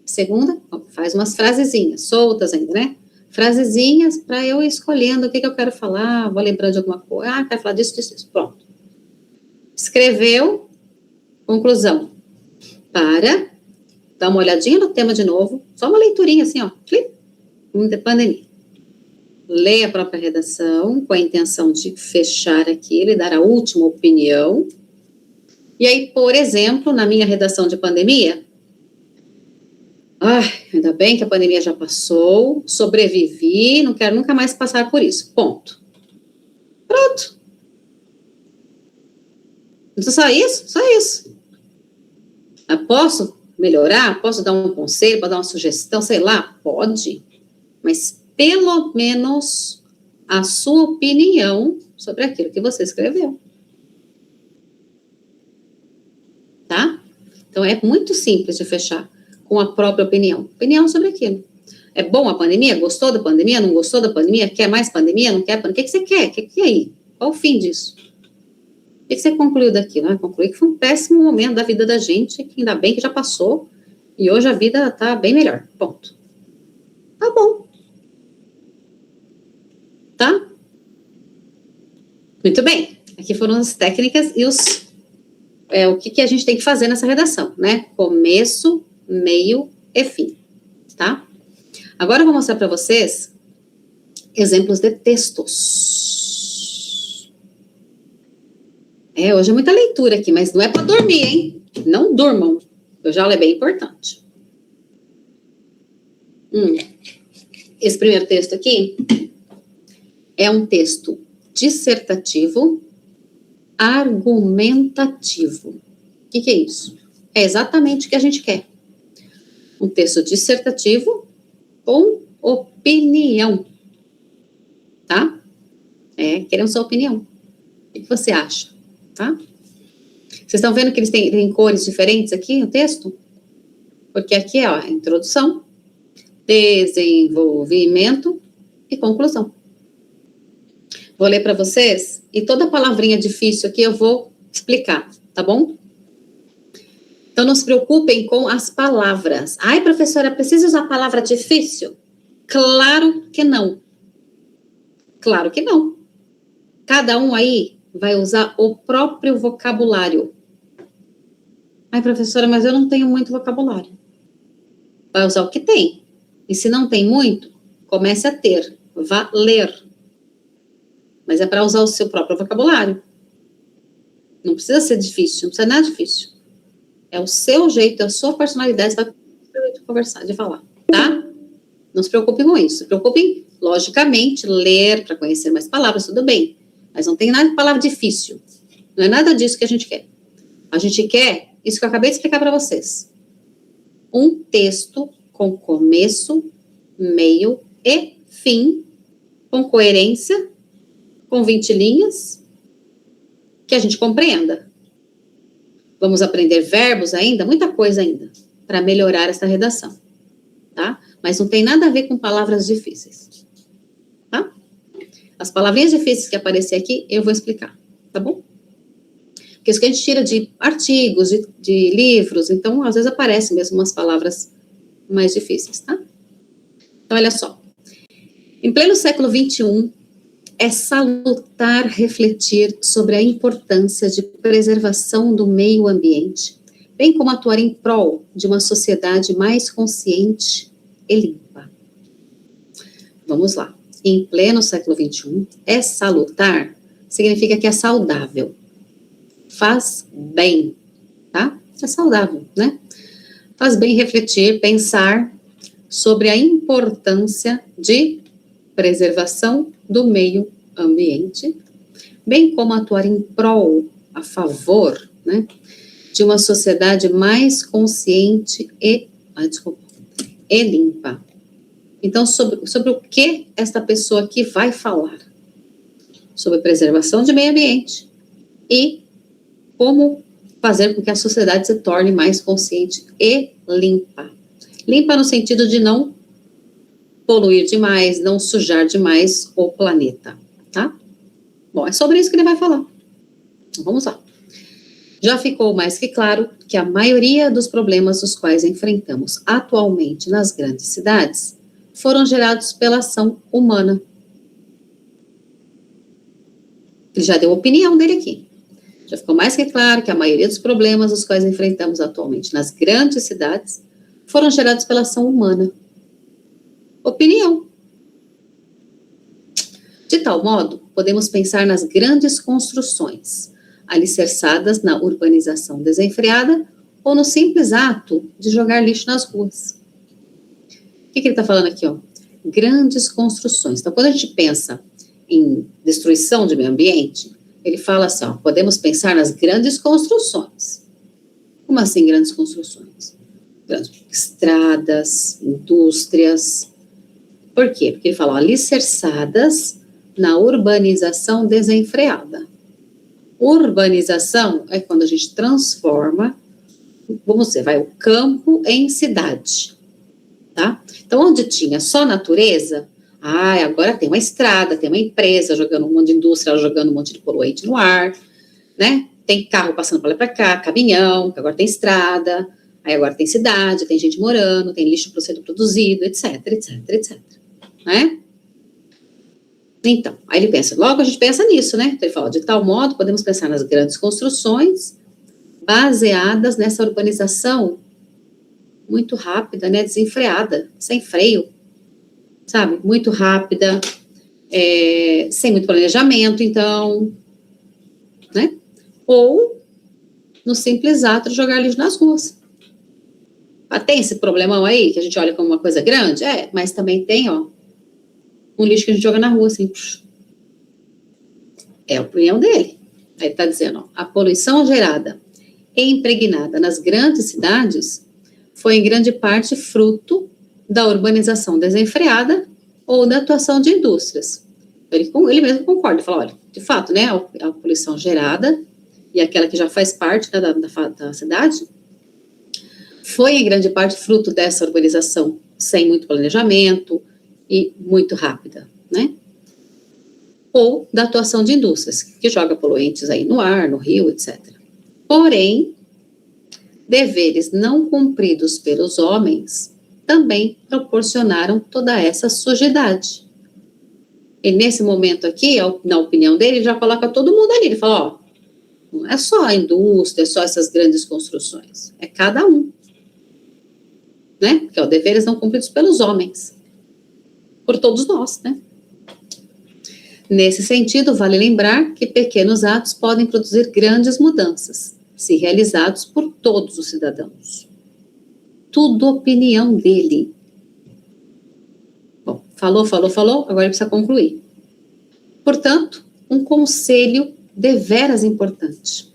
Segunda, faz umas frasezinhas, soltas ainda, né? Frasezinhas para eu ir escolhendo o que eu quero falar, vou lembrando de alguma coisa. Ah, quero falar disso, disso, disso. Pronto. Escreveu, conclusão. Para, dá uma olhadinha no tema de novo, só uma leiturinha assim, ó. Pandemia. Leia a própria redação com a intenção de fechar aquilo e dar a última opinião. E aí, por exemplo, na minha redação de pandemia, ainda bem que a pandemia já passou, sobrevivi, não quero nunca mais passar por isso. Ponto. Pronto. Então, só isso? Só isso. Eu posso melhorar? Posso dar um conselho, posso dar uma sugestão, sei lá? Pode. Mas, pelo menos, a sua opinião sobre aquilo que você escreveu. Tá? Então, é muito simples de fechar com a própria opinião. Opinião sobre aquilo. É bom a pandemia? Gostou da pandemia? Não gostou da pandemia? Quer mais pandemia? Não quer pandemia? O que você quer? O que é aí? Qual o fim disso? O que você concluiu daquilo? Concluí que foi um péssimo momento da vida da gente, que ainda bem que já passou, e hoje a vida está bem melhor. Ponto. Tá bom. Tá? Muito bem. Aqui foram as técnicas e o que a gente tem que fazer nessa redação, né? Começo, meio e fim, tá? Agora eu vou mostrar para vocês exemplos de textos. Hoje é muita leitura aqui, mas não é para dormir, hein? Não durmam. Eu já é bem importante. Esse primeiro texto aqui é um texto dissertativo argumentativo. O que é isso? É exatamente o que a gente quer. Um texto dissertativo com opinião. Tá? Queremos sua opinião. O que você acha? Tá? Vocês estão vendo que eles têm cores diferentes aqui no texto? Porque aqui é a introdução, desenvolvimento e conclusão. Vou ler para vocês e toda palavrinha difícil aqui eu vou explicar, tá bom? Então, não se preocupem com as palavras. Ai, professora, precisa usar palavra difícil? Claro que não. Claro que não. Cada um aí vai usar o próprio vocabulário. Ai, professora, mas eu não tenho muito vocabulário. Vai usar o que tem. E se não tem muito, comece a ter. Vá ler. Mas é para usar o seu próprio vocabulário. Não precisa ser difícil, não precisa nada difícil. É o seu jeito, é a sua personalidade de conversar, de falar, tá? Não se preocupe com isso. Se preocupe, logicamente, ler para conhecer mais palavras, tudo bem. Mas não tem nada de palavra difícil. Não é nada disso que a gente quer. A gente quer isso que eu acabei de explicar para vocês. Um texto com começo, meio e fim, com coerência, com 20 linhas, que a gente compreenda. Vamos aprender verbos ainda, muita coisa ainda, para melhorar essa redação, tá? Mas não tem nada a ver com palavras difíceis, tá? As palavrinhas difíceis que aparecer aqui, eu vou explicar, tá bom? Porque isso que a gente tira de artigos, de livros, então, às vezes aparecem mesmo umas palavras mais difíceis, tá? Então, olha só. Em pleno século XXI, é salutar refletir sobre a importância de preservação do meio ambiente, bem como atuar em prol de uma sociedade mais consciente e limpa. Vamos lá. Em pleno século XXI, é salutar significa que é saudável, faz bem, tá? É saudável, né? Faz bem refletir, pensar sobre a importância de preservação do meio ambiente, bem como atuar em prol, a favor, né, de uma sociedade mais consciente e limpa. Então, sobre o que esta pessoa aqui vai falar? Sobre preservação de meio ambiente e como fazer com que a sociedade se torne mais consciente e limpa. Limpa no sentido de não poluir demais, não sujar demais o planeta, tá? Bom, é sobre isso que ele vai falar. Então, vamos lá. Já ficou mais que claro que a maioria dos problemas os quais enfrentamos atualmente nas grandes cidades foram gerados pela ação humana. Ele já deu a opinião dele aqui. Já ficou mais que claro que a maioria dos problemas os quais enfrentamos atualmente nas grandes cidades foram gerados pela ação humana. Opinião. De tal modo, podemos pensar nas grandes construções, alicerçadas na urbanização desenfreada ou no simples ato de jogar lixo nas ruas. O que ele está falando aqui? Ó? Grandes construções. Então, quando a gente pensa em destruição de meio ambiente, ele fala assim, ó, podemos pensar nas grandes construções. Como assim grandes construções? Grandes estradas, indústrias. Por quê? Porque ele fala, ó, alicerçadas na urbanização desenfreada. Urbanização é quando a gente transforma, vamos dizer, vai o campo em cidade, tá? Então, onde tinha só natureza, agora tem uma estrada, tem uma empresa jogando um monte de indústria, jogando um monte de poluente no ar, né? Tem carro passando para lá e para cá, caminhão, que agora tem estrada, aí agora tem cidade, tem gente morando, tem lixo para ser produzido, etc, etc, etc, né? Então, aí ele pensa, logo a gente pensa nisso, né? Então ele fala, de tal modo, podemos pensar nas grandes construções baseadas nessa urbanização muito rápida, né? Desenfreada, sem freio, sabe? Muito rápida, sem muito planejamento, então, né? Ou no simples ato de jogar lixo nas ruas. Tem esse problemão aí, que a gente olha como uma coisa grande? Mas também tem, ó, um lixo que a gente joga na rua, assim. É a opinião dele. Aí ele tá dizendo, ó, a poluição gerada e impregnada nas grandes cidades foi em grande parte fruto da urbanização desenfreada ou da atuação de indústrias. Ele mesmo concorda, fala, olha, de fato, né, a poluição gerada e aquela que já faz parte, né, da cidade, foi em grande parte fruto dessa urbanização sem muito planejamento e muito rápida, né? Ou da atuação de indústrias, que joga poluentes aí no ar, no rio, etc. Porém, deveres não cumpridos pelos homens também proporcionaram toda essa sujidade. E nesse momento aqui, na opinião dele, ele já coloca todo mundo ali. Ele fala, ó, não é só a indústria, é só essas grandes construções. É cada um. Né? Porque, ó, deveres não cumpridos pelos homens. Por todos nós, né? Nesse sentido, vale lembrar que pequenos atos podem produzir grandes mudanças, se realizados por todos os cidadãos. Tudo opinião dele. Bom, falou, agora precisa concluir. Portanto, um conselho deveras importante.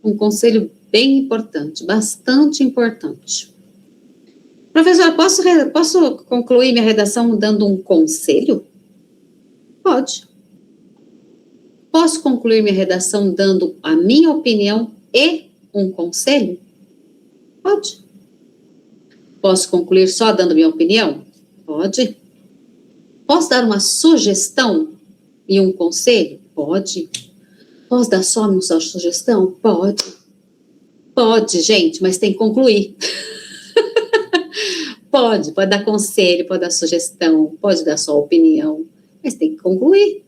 Um conselho bem importante, bastante importante. Professora, posso concluir minha redação dando um conselho? Pode. Posso concluir minha redação dando a minha opinião e um conselho? Pode. Posso concluir só dando minha opinião? Pode. Posso dar uma sugestão e um conselho? Pode. Posso dar só uma sugestão? Pode. Pode, gente, mas tem que concluir. Pode dar conselho, pode dar sugestão, pode dar sua opinião, mas tem que concluir.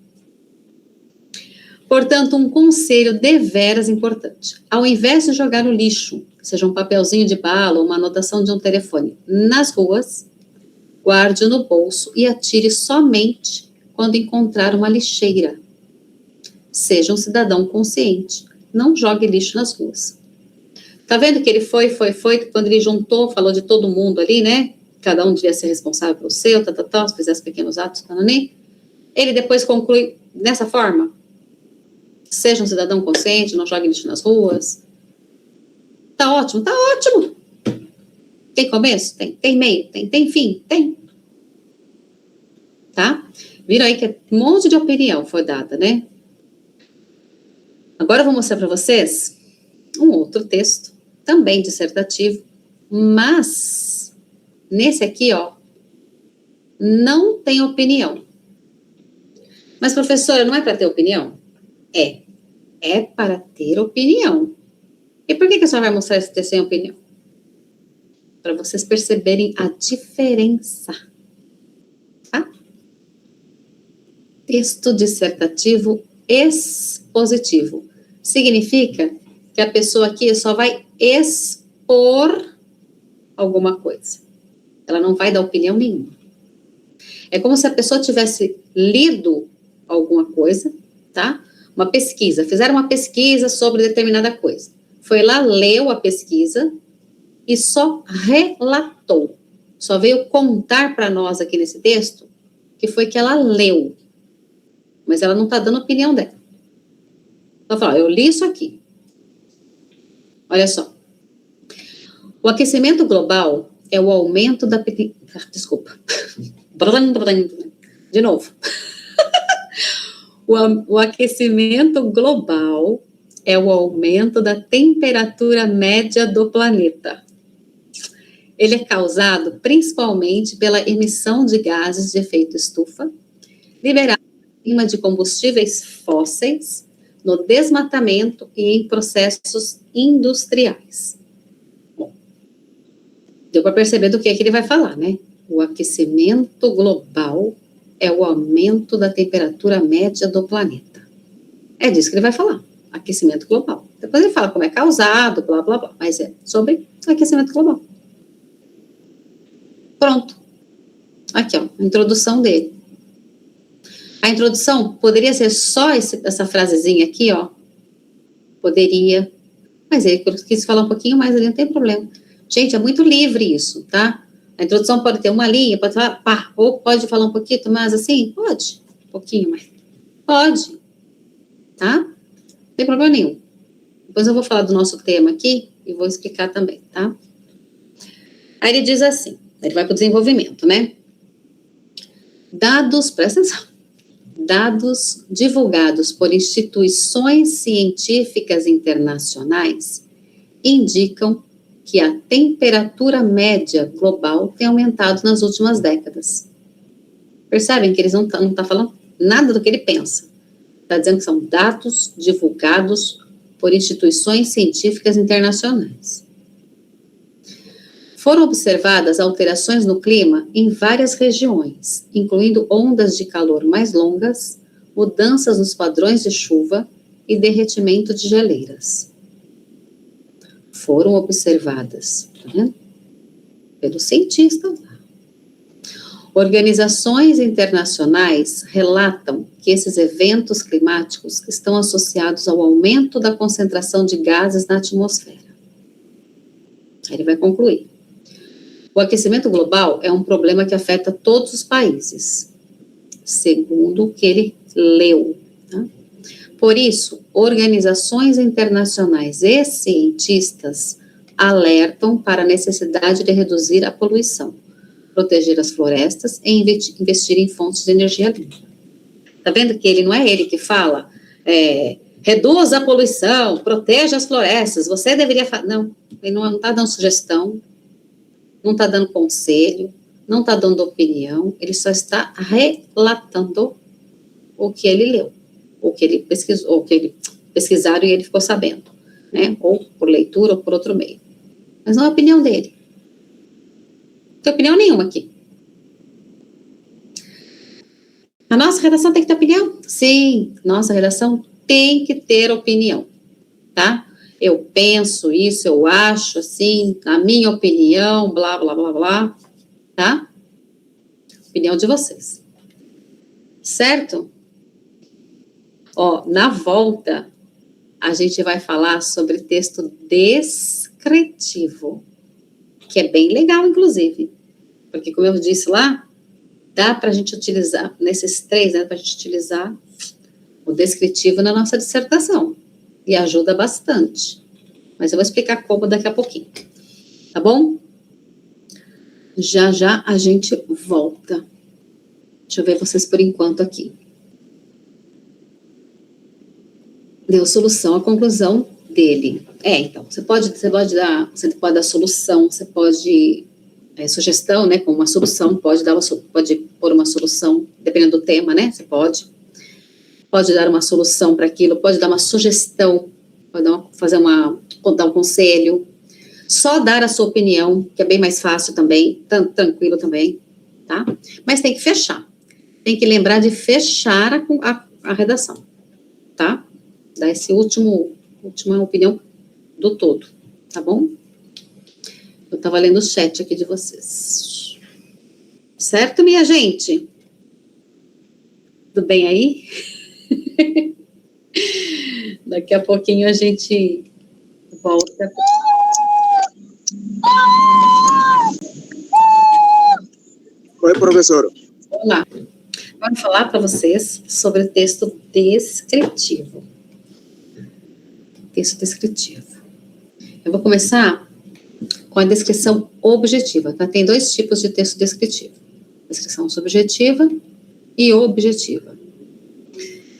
Portanto, um conselho deveras importante. Ao invés de jogar no lixo, seja um papelzinho de bala ou uma anotação de um telefone, nas ruas, guarde no bolso e atire somente quando encontrar uma lixeira. Seja um cidadão consciente. Não jogue lixo nas ruas. Tá vendo que ele foi, quando ele juntou, falou de todo mundo ali, né? Cada um devia ser responsável pelo seu, se fizesse pequenos atos, ele depois conclui dessa forma. Seja um cidadão consciente, não jogue lixo nas ruas. Tá ótimo, tá ótimo. Tem começo? Tem. Tem meio? Tem fim? Tem. Tá? Viram aí que um monte de opinião foi dada, né? Agora eu vou mostrar para vocês um outro texto, também dissertativo, mas nesse aqui, ó, não tem opinião. Mas, professora, não é para ter opinião? É para ter opinião. E por que a senhora vai mostrar esse texto sem opinião? Para vocês perceberem a diferença. Tá? Texto dissertativo expositivo. Significa que a pessoa aqui só vai expor alguma coisa. Ela não vai dar opinião nenhuma. É como se a pessoa tivesse lido alguma coisa, tá? Uma pesquisa. Fizeram uma pesquisa sobre determinada coisa. Foi lá, leu a pesquisa e só relatou. Só veio contar para nós aqui nesse texto que foi que ela leu. Mas ela não está dando opinião dela. Ela fala, eu li isso aqui. Olha só. O aquecimento global é o aumento da... Desculpa. De novo. O aquecimento global é o aumento da temperatura média do planeta. Ele é causado principalmente pela emissão de gases de efeito estufa, liberados em clima de combustíveis fósseis, no desmatamento e em processos industriais. Bom, deu para perceber do que ele vai falar, né? O aquecimento global é o aumento da temperatura média do planeta. É disso que ele vai falar, aquecimento global. Depois ele fala como é causado, blá, blá, blá, mas é sobre aquecimento global. Pronto. Aqui, ó, a introdução dele. A introdução poderia ser só essa frasezinha aqui, ó. Poderia. Mas ele quis falar um pouquinho mais ali, não tem problema. Gente, é muito livre isso, tá? A introdução pode ter uma linha, pode falar, pá, ou pode falar um pouquinho mais assim? Pode. Um pouquinho mais. Pode. Tá? Não tem problema nenhum. Depois eu vou falar do nosso tema aqui e vou explicar também, tá? Aí ele diz assim, ele vai para o desenvolvimento, né? Presta atenção. Dados divulgados por instituições científicas internacionais indicam que a temperatura média global tem aumentado nas últimas décadas. Percebem que eles não tá falando nada do que ele pensa. Está dizendo que são dados divulgados por instituições científicas internacionais. Foram observadas alterações no clima em várias regiões, incluindo ondas de calor mais longas, mudanças nos padrões de chuva e derretimento de geleiras. Foram observadas, tá vendo? Pelos cientistas. Organizações internacionais relatam que esses eventos climáticos estão associados ao aumento da concentração de gases na atmosfera. Aí ele vai concluir. O aquecimento global é um problema que afeta todos os países, segundo o que ele leu. Tá? Por isso, organizações internacionais e cientistas alertam para a necessidade de reduzir a poluição, proteger as florestas e investir em fontes de energia limpa. Tá vendo que ele não é ele que fala, reduza a poluição, proteja as florestas, você deveria fazer. Não, ele não está dando sugestão, não está dando conselho, não está dando opinião, ele só está relatando o que ele leu, o que ele pesquisou, o que ele pesquisaram e ele ficou sabendo, né? Ou por leitura ou por outro meio. Mas não é a opinião dele. tem opinião nenhuma aqui. A nossa redação tem que ter opinião? Sim, nossa redação tem que ter opinião, tá? Eu penso isso, eu acho assim, na minha opinião, blá, blá, blá, blá, tá? Opinião de vocês. Certo? Ó, na volta, a gente vai falar sobre texto descritivo, que é bem legal, inclusive, porque, como eu disse lá, dá para a gente utilizar, nesses três, né, para a gente utilizar o descritivo na nossa dissertação, e ajuda bastante. Mas eu vou explicar como daqui a pouquinho, tá bom? Já já a gente volta. Deixa eu ver vocês por enquanto aqui. Deu solução, a conclusão dele. Então, você pode dar solução, você pode sugestão, né, com uma solução, pode pôr uma solução, dependendo do tema, né, você pode dar uma solução para aquilo, pode dar uma sugestão, pode dar um conselho, só dar a sua opinião, que é bem mais fácil também, tranquilo também, tá? Mas tem que fechar, tem que lembrar de fechar a redação, tá? Dar esse última opinião do todo, tá bom? Eu estava lendo o chat aqui de vocês. Certo, minha gente? Tudo bem aí? Daqui a pouquinho a gente volta. Oi, professor. Vamos lá. Vou falar para vocês sobre o texto descritivo. Texto descritivo. Eu vou começar com a descrição objetiva, tá? Tem dois tipos de texto descritivo. Descrição subjetiva e objetiva.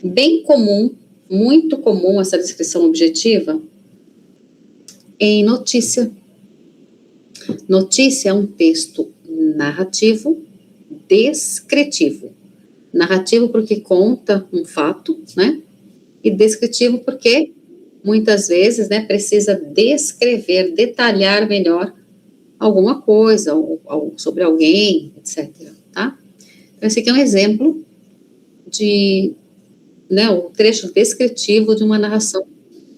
Bem comum, muito comum essa descrição objetiva em notícia. Notícia é um texto narrativo descritivo. Narrativo porque conta um fato, né? E descritivo porque muitas vezes, né, precisa descrever, detalhar melhor alguma coisa, ou sobre alguém, etc. Tá? Então, esse aqui é um exemplo de, né, o trecho descritivo de uma narração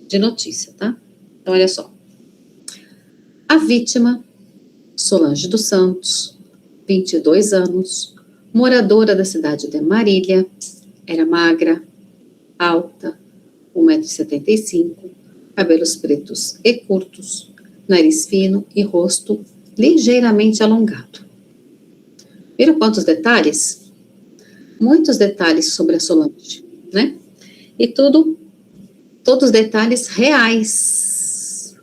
de notícia, tá? Então, olha só. A vítima, Solange dos Santos, 22 anos, moradora da cidade de Marília, era magra, alta, 1,75 m, cabelos pretos e curtos, nariz fino e rosto ligeiramente alongado. Viram quantos detalhes? Muitos detalhes sobre a Solange, né? E todos detalhes reais.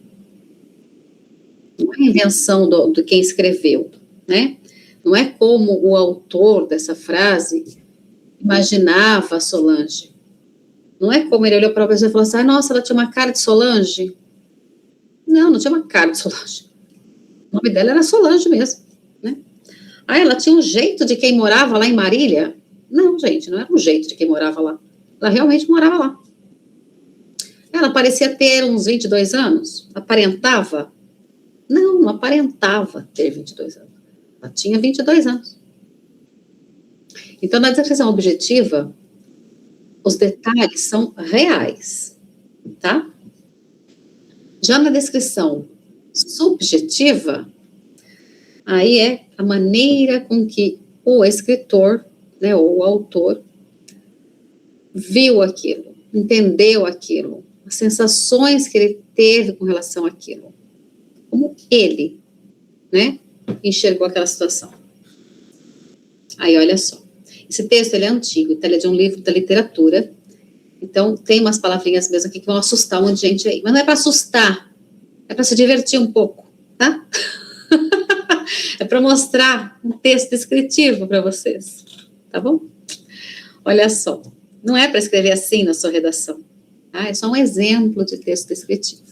Não é invenção de quem escreveu, né? Não é como o autor dessa frase imaginava a Solange. Não é como ele olhou para a pessoa e falou assim, nossa, ela tinha uma cara de Solange. Não tinha uma cara de Solange. O nome dela era Solange mesmo, né? Ela tinha um jeito de quem morava lá em Marília? Não, gente, não era um jeito de quem morava lá. Ela realmente morava lá. Ela parecia ter uns 22 anos? Aparentava? Não aparentava ter 22 anos. Ela tinha 22 anos. Então, na descrição objetiva, os detalhes são reais, tá? Já na descrição subjetiva, aí é a maneira com que o escritor, né, ou o autor, viu aquilo, entendeu aquilo, as sensações que ele teve com relação àquilo, como ele, né, enxergou aquela situação. Aí, olha só. Esse texto, ele é antigo, ele é de um livro da literatura, então tem umas palavrinhas mesmo aqui que vão assustar um monte de gente aí, mas não é para assustar, é para se divertir um pouco, tá? É para mostrar um texto descritivo para vocês, tá bom? Olha só, não é para escrever assim na sua redação, tá? É só um exemplo de texto descritivo.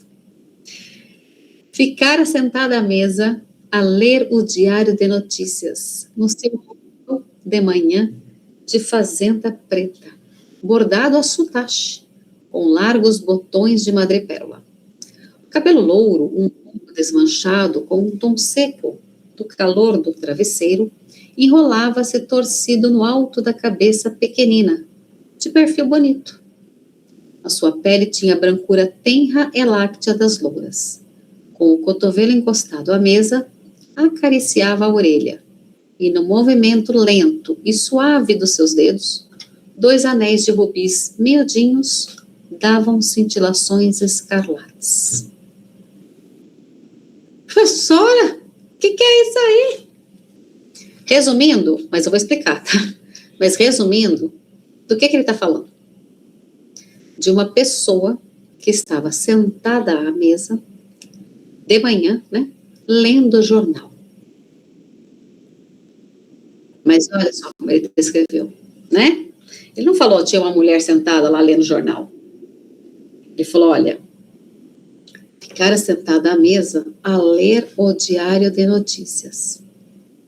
Ficar sentada à mesa a ler o diário de notícias no seu de manhã de fazenda preta, bordado a sotache, com largos botões de madrepérola. O cabelo louro, um pouco desmanchado, com um tom seco, do calor do travesseiro, enrolava-se torcido no alto da cabeça pequenina, de perfil bonito. A sua pele tinha a brancura tenra e láctea das louras. Com o cotovelo encostado à mesa, acariciava a orelha, e no movimento lento e suave dos seus dedos, 2 anéis de rubis miudinhos davam cintilações escarlates. Professora, o que é isso aí? Resumindo, mas eu vou explicar, tá? Mas resumindo, do que ele está falando? De uma pessoa que estava sentada à mesa, de manhã, né? Lendo o jornal. Mas olha só como ele descreveu, né? Ele não falou, tinha uma mulher sentada lá lendo o jornal. Ele falou, olha, ficara sentada à mesa a ler o diário de notícias.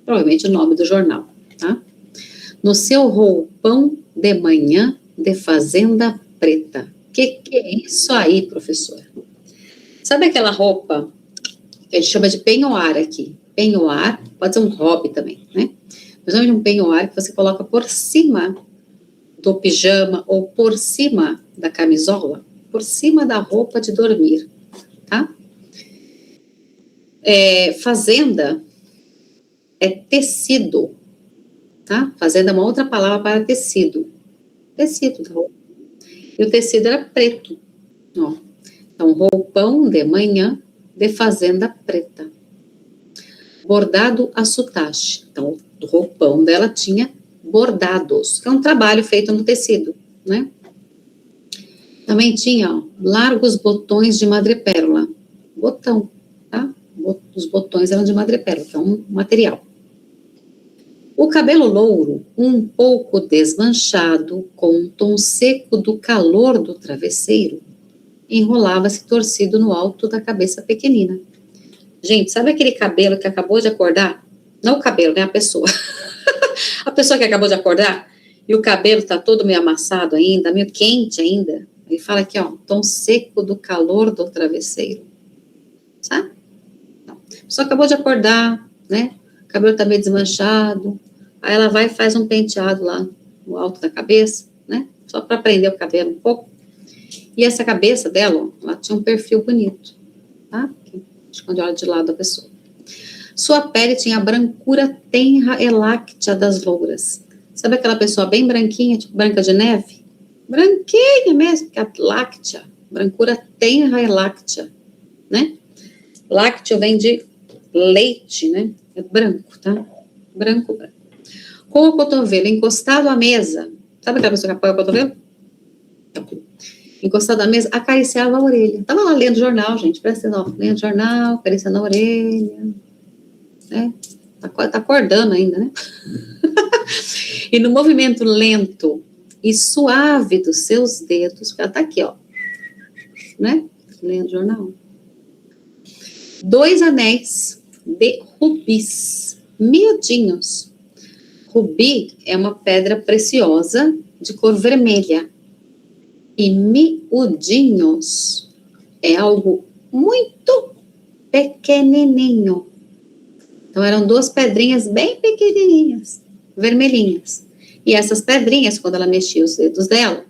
Provavelmente o nome do jornal, tá? No seu roupão de manhã de fazenda preta. Que é isso aí, professora? Sabe aquela roupa que a gente chama de penhoar aqui? Penhoar, pode ser um hobby também, né? Mas é um penhoar que você coloca por cima do pijama ou por cima da camisola, por cima da roupa de dormir, tá? Fazenda é tecido, tá? Fazenda é uma outra palavra para tecido. Tecido da roupa. E o tecido era preto, ó. Então, roupão de manhã de fazenda preta. Bordado a sutache. Então, o roupão dela tinha bordados, que é um trabalho feito no tecido, né? Também tinha, ó, largos botões de madrepérola. Botão, tá? Os botões eram de madrepérola, que é um material. O cabelo louro, um pouco desmanchado, com um tom seco do calor do travesseiro, enrolava-se torcido no alto da cabeça pequenina. Gente, sabe aquele cabelo que acabou de acordar? Não o cabelo, né? A pessoa. A pessoa que acabou de acordar e o cabelo tá todo meio amassado ainda, meio quente ainda. Ele fala aqui, ó, tom seco do calor do travesseiro. Sabe? Não. A pessoa acabou de acordar, né? O cabelo tá meio desmanchado. Aí ela vai e faz um penteado lá no alto da cabeça, né? Só para prender o cabelo um pouco. E essa cabeça dela, ó, ela tinha um perfil bonito, tá? Quando olha de lado a pessoa. Sua pele tinha a brancura tenra e láctea das louras. Sabe aquela pessoa bem branquinha, tipo branca de neve? Branquinha mesmo, que é a láctea. Brancura tenra e láctea, né? Lácteo vem de leite, né? É branco, tá? Branco, branco. Com o cotovelo encostado à mesa. Sabe aquela pessoa que apoia o cotovelo? Encostado à mesa, acariciava a orelha. Estava lá lendo jornal, gente, presta atenção, lendo jornal, acariciando a orelha, né? Tá acordando ainda, né? E no movimento lento e suave dos seus dedos, porque ela tá aqui, ó, né? Lendo jornal. 2 anéis de rubis, miudinhos. Rubi é uma pedra preciosa de cor vermelha. E miudinhos é algo muito pequenininho. Então, eram 2 pedrinhas bem pequenininhas, vermelhinhas. E essas pedrinhas, quando ela mexia os dedos dela,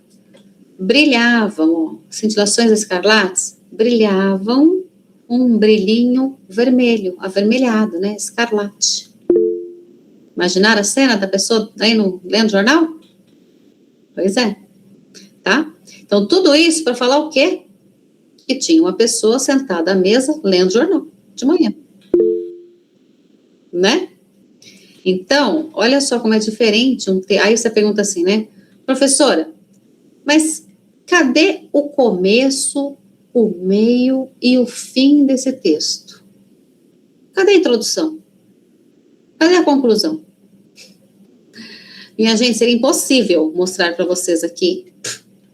brilhavam, ó, cintilações escarlates, brilhavam um brilhinho vermelho, avermelhado, né, escarlate. Imaginaram a cena da pessoa aí lendo jornal? Pois é, tá? Então, tudo isso para falar o quê? Que tinha uma pessoa sentada à mesa lendo jornal de manhã. Né? Então, olha só como é diferente. Aí você pergunta assim, né? Professora, mas cadê o começo, o meio e o fim desse texto? Cadê a introdução? Cadê a conclusão? Minha gente, seria impossível mostrar para vocês aqui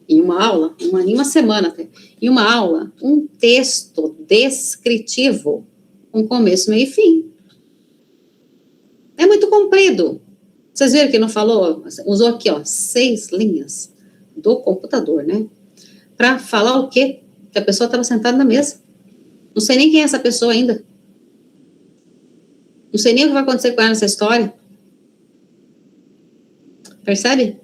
em uma aula, em uma semana até, em uma aula, um texto descritivo com começo, meio e fim. É muito comprido. Vocês viram que não falou? Usou aqui, ó, 6 linhas do computador, né? Para falar o quê? Que a pessoa estava sentada na mesa. Não sei nem quem é essa pessoa ainda. Não sei nem o que vai acontecer com ela nessa história. Percebe?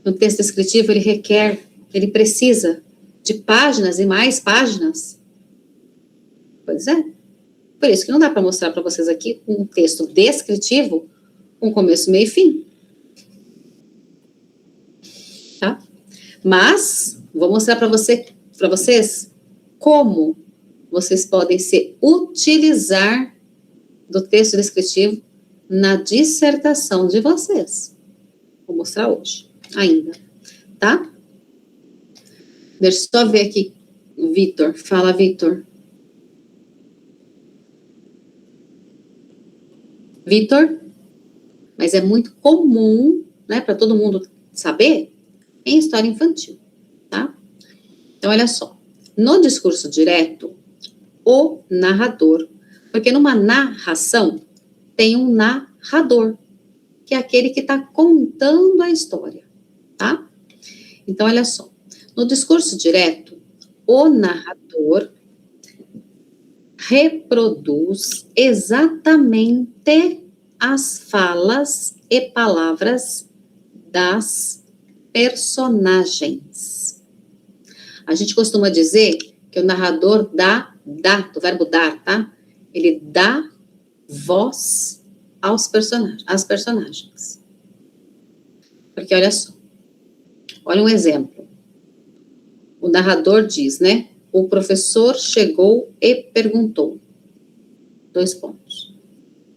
No texto descritivo, ele precisa de páginas e mais páginas. Pois é. Por isso que não dá para mostrar para vocês aqui um texto descritivo com começo, meio e fim. Tá? Mas, vou mostrar para vocês como vocês podem se utilizar do texto descritivo na dissertação de vocês. Vou mostrar hoje, ainda, tá? Deixa eu só ver aqui, Vitor. Fala, Vitor. Vitor? Mas é muito comum, né, para todo mundo saber, em história infantil, tá? Então, olha só. No discurso direto, o narrador, porque numa narração tem um narrador, que é aquele que está contando a história, tá? Então, olha só. No discurso direto, o narrador reproduz exatamente as falas e palavras das personagens. A gente costuma dizer que o narrador dá, do verbo dar, tá? Ele dá voz às personagens. Porque olha só, olha um exemplo. O narrador diz, né? O professor chegou e perguntou. 2 pontos.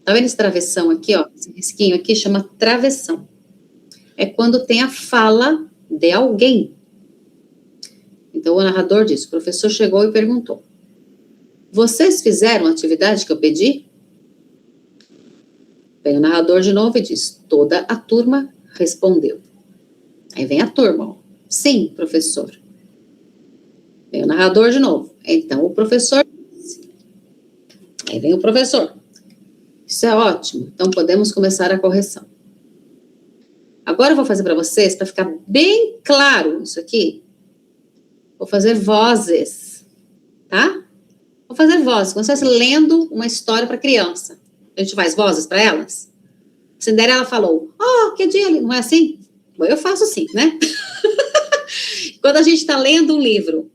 Tá vendo esse travessão aqui, ó? Esse risquinho aqui chama travessão. É quando tem a fala de alguém. Então, o narrador diz, o professor chegou e perguntou. Vocês fizeram a atividade que eu pedi? Vem o narrador de novo e diz, toda a turma respondeu. Aí vem a turma, ó. Sim, professor. Vem o narrador de novo. Então, o professor disse. Aí vem o professor. Isso é ótimo. Então, podemos começar a correção. Agora, eu vou fazer para vocês, para ficar bem claro isso aqui, vou fazer vozes, tá? Vou fazer vozes, como se estivesse lendo uma história para criança. A gente faz vozes para elas. Cinderela falou, que dia, não é assim? Bom, eu faço assim, né? Quando a gente está lendo um livro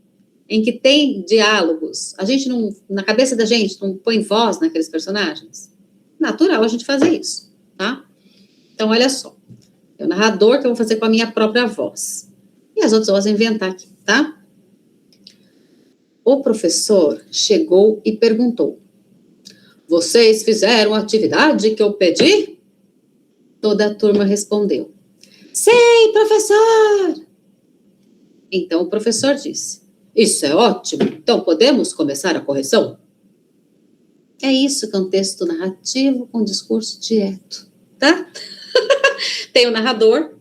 em que tem diálogos, a gente não, na cabeça da gente, não põe voz naqueles personagens? Natural a gente fazer isso, tá? Então, olha só. É o narrador que eu vou fazer com a minha própria voz. E as outras vozes eu vou inventar aqui, tá? O professor chegou e perguntou. Vocês fizeram a atividade que eu pedi? Toda a turma respondeu. Sim, professor! Então o professor disse. Isso é ótimo. Então podemos começar a correção? É isso que é um texto narrativo com discurso direto, tá? Tem o narrador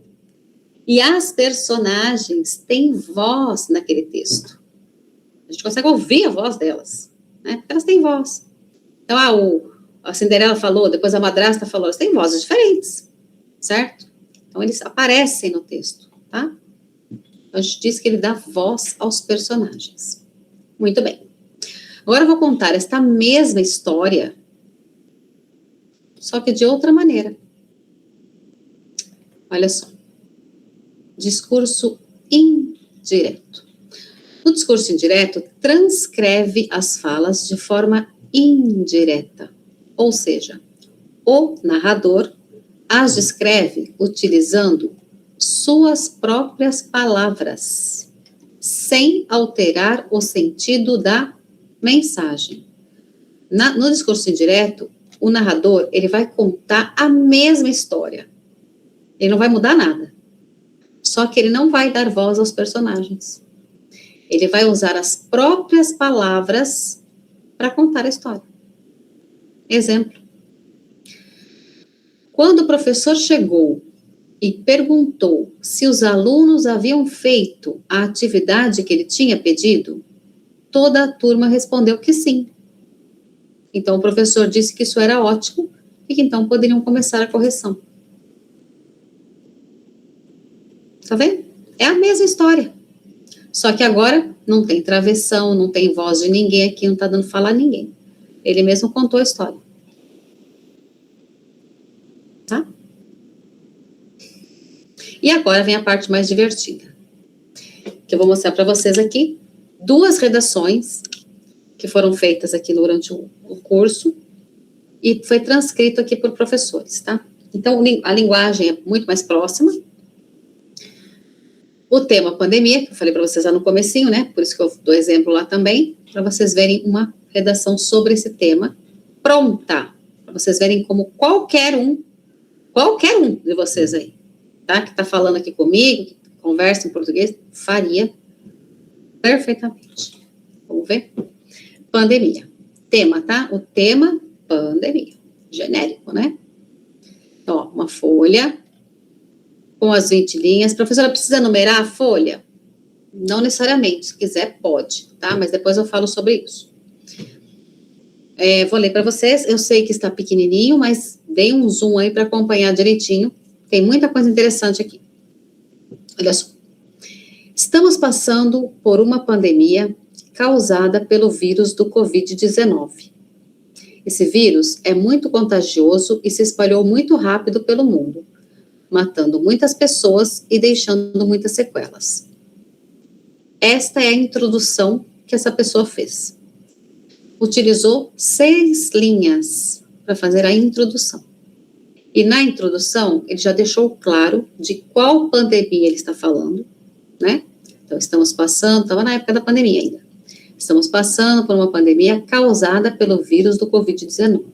e as personagens têm voz naquele texto. A gente consegue ouvir a voz delas, né? Porque elas têm voz. Então, a Cinderela falou, depois a madrasta falou, elas têm vozes diferentes, certo? Então, eles aparecem no texto, tá? Então, a gente diz que ele dá voz aos personagens. Muito bem. Agora eu vou contar esta mesma história, só que de outra maneira. Olha só. Discurso indireto. No discurso indireto, transcreve as falas de forma indireta, ou seja, o narrador as descreve utilizando suas próprias palavras, sem alterar o sentido da mensagem. No discurso indireto, o narrador ele vai contar a mesma história. Ele não vai mudar nada. Só que ele não vai dar voz aos personagens. Ele vai usar as próprias palavras para contar a história. Exemplo. Quando o professor chegou e perguntou se os alunos haviam feito a atividade que ele tinha pedido, toda a turma respondeu que sim. Então, o professor disse que isso era ótimo e que então poderiam começar a correção. Tá vendo? É a mesma história. Só que agora não tem travessão, não tem voz de ninguém aqui, não tá dando falar a ninguém. Ele mesmo contou a história. tá? E agora vem a parte mais divertida, que eu vou mostrar para vocês aqui 2 redações que foram feitas aqui durante o curso e foi transcrito aqui por professores, tá? Então, a linguagem é muito mais próxima. O tema pandemia, que eu falei para vocês lá no comecinho, né? Por isso que eu dou exemplo lá também, para vocês verem uma redação sobre esse tema pronta, para vocês verem como qualquer um de vocês aí, tá? Que tá falando aqui comigo, que conversa em português, faria perfeitamente. Vamos ver? Pandemia. Tema, tá? O tema, pandemia. Genérico, né? Então, ó, uma folha com as 20 linhas. Professora, precisa numerar a folha? Não necessariamente, se quiser pode, tá? Mas depois eu falo sobre isso. Vou ler para vocês, eu sei que está pequenininho, mas dei um zoom aí para acompanhar direitinho. Tem muita coisa interessante aqui. Olha só. Estamos passando por uma pandemia causada pelo vírus do Covid-19. Esse vírus é muito contagioso e se espalhou muito rápido pelo mundo, matando muitas pessoas e deixando muitas sequelas. Esta é a introdução que essa pessoa fez. Utilizou 6 linhas para fazer a introdução. E na introdução, ele já deixou claro de qual pandemia ele está falando, né? Então, estava na época da pandemia ainda. Estamos passando por uma pandemia causada pelo vírus do Covid-19.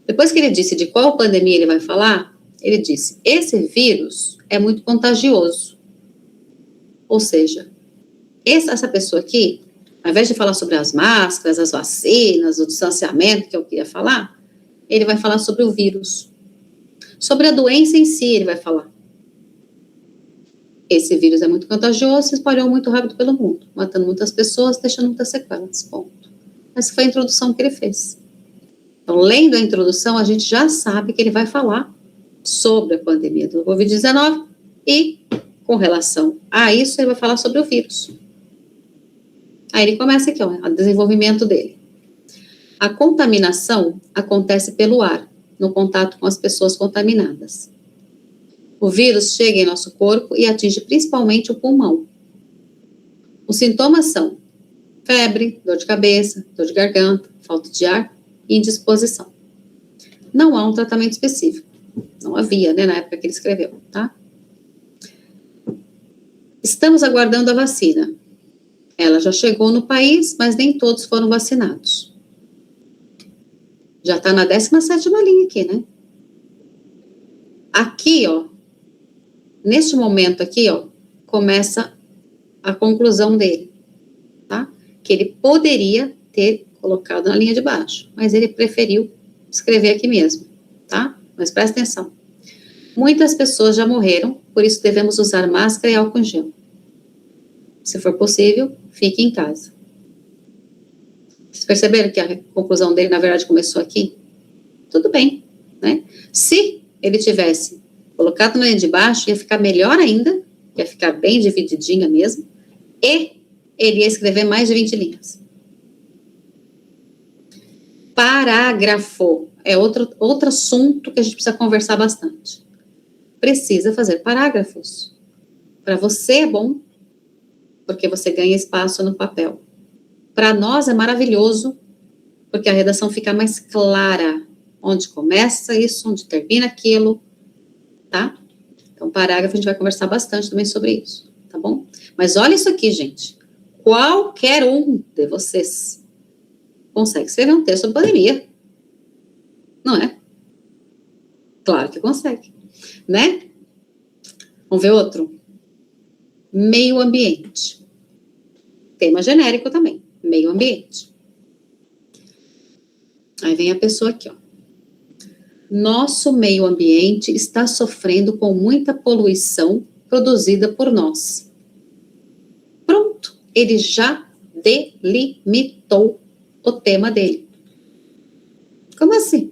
Depois que ele disse de qual pandemia ele vai falar, ele disse, esse vírus é muito contagioso. Ou seja, essa pessoa aqui, ao invés de falar sobre as máscaras, as vacinas, o distanciamento, que eu queria falar, ele vai falar sobre o vírus. Sobre a doença em si, ele vai falar. Esse vírus é muito contagioso, se espalhou muito rápido pelo mundo, matando muitas pessoas, deixando muitas sequelas, ponto. Essa foi a introdução que ele fez. Então, lendo a introdução, a gente já sabe que ele vai falar sobre a pandemia do Covid-19 e, com relação a isso, ele vai falar sobre o vírus. Aí ele começa aqui, ó, o desenvolvimento dele. A contaminação acontece pelo ar, no contato com as pessoas contaminadas. O vírus chega em nosso corpo e atinge principalmente o pulmão. Os sintomas são febre, dor de cabeça, dor de garganta, falta de ar e indisposição. Não há um tratamento específico. Não havia, né, na época que ele escreveu, tá? Estamos aguardando a vacina. Ela já chegou no país, mas nem todos foram vacinados. Já está na 17ª linha aqui, né? Aqui, ó, neste momento aqui, ó, começa a conclusão dele, tá? Que ele poderia ter colocado na linha de baixo, mas ele preferiu escrever aqui mesmo, tá? Mas presta atenção. Muitas pessoas já morreram, por isso devemos usar máscara e álcool em gel. Se for possível, fique em casa. Vocês perceberam que a conclusão dele, na verdade, começou aqui? Tudo bem, né? Se ele tivesse colocado na linha de baixo, ia ficar melhor ainda, ia ficar bem divididinha mesmo, e ele ia escrever mais de 20 linhas. Parágrafo é outro assunto que a gente precisa conversar bastante. Precisa fazer parágrafos. Para você é bom, porque você ganha espaço no papel. Para nós é maravilhoso, porque a redação fica mais clara. Onde começa isso, onde termina aquilo, tá? Então, parágrafo, a gente vai conversar bastante também sobre isso, tá bom? Mas olha isso aqui, gente. Qualquer um de vocês consegue escrever um texto sobre pandemia. Não é? Claro que consegue, né? Vamos ver outro. Meio ambiente. Tema genérico também. Meio ambiente. Aí vem a pessoa aqui, ó. Nosso meio ambiente está sofrendo com muita poluição produzida por nós. Pronto, ele já delimitou o tema dele. Como assim?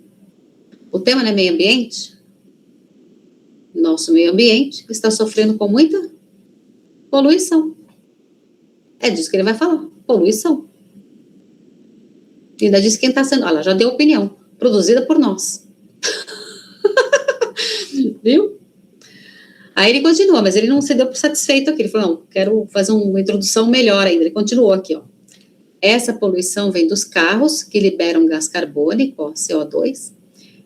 O tema não é meio ambiente? Nosso meio ambiente está sofrendo com muita poluição. É disso que ele vai falar, poluição. E ainda diz quem está sendo, olha, já deu opinião, produzida por nós. Viu? Aí ele continua, mas ele não se deu por satisfeito aqui. Ele falou, não, quero fazer uma introdução melhor ainda. Ele continuou aqui, ó. Essa poluição vem dos carros, que liberam gás carbônico, ó, CO2,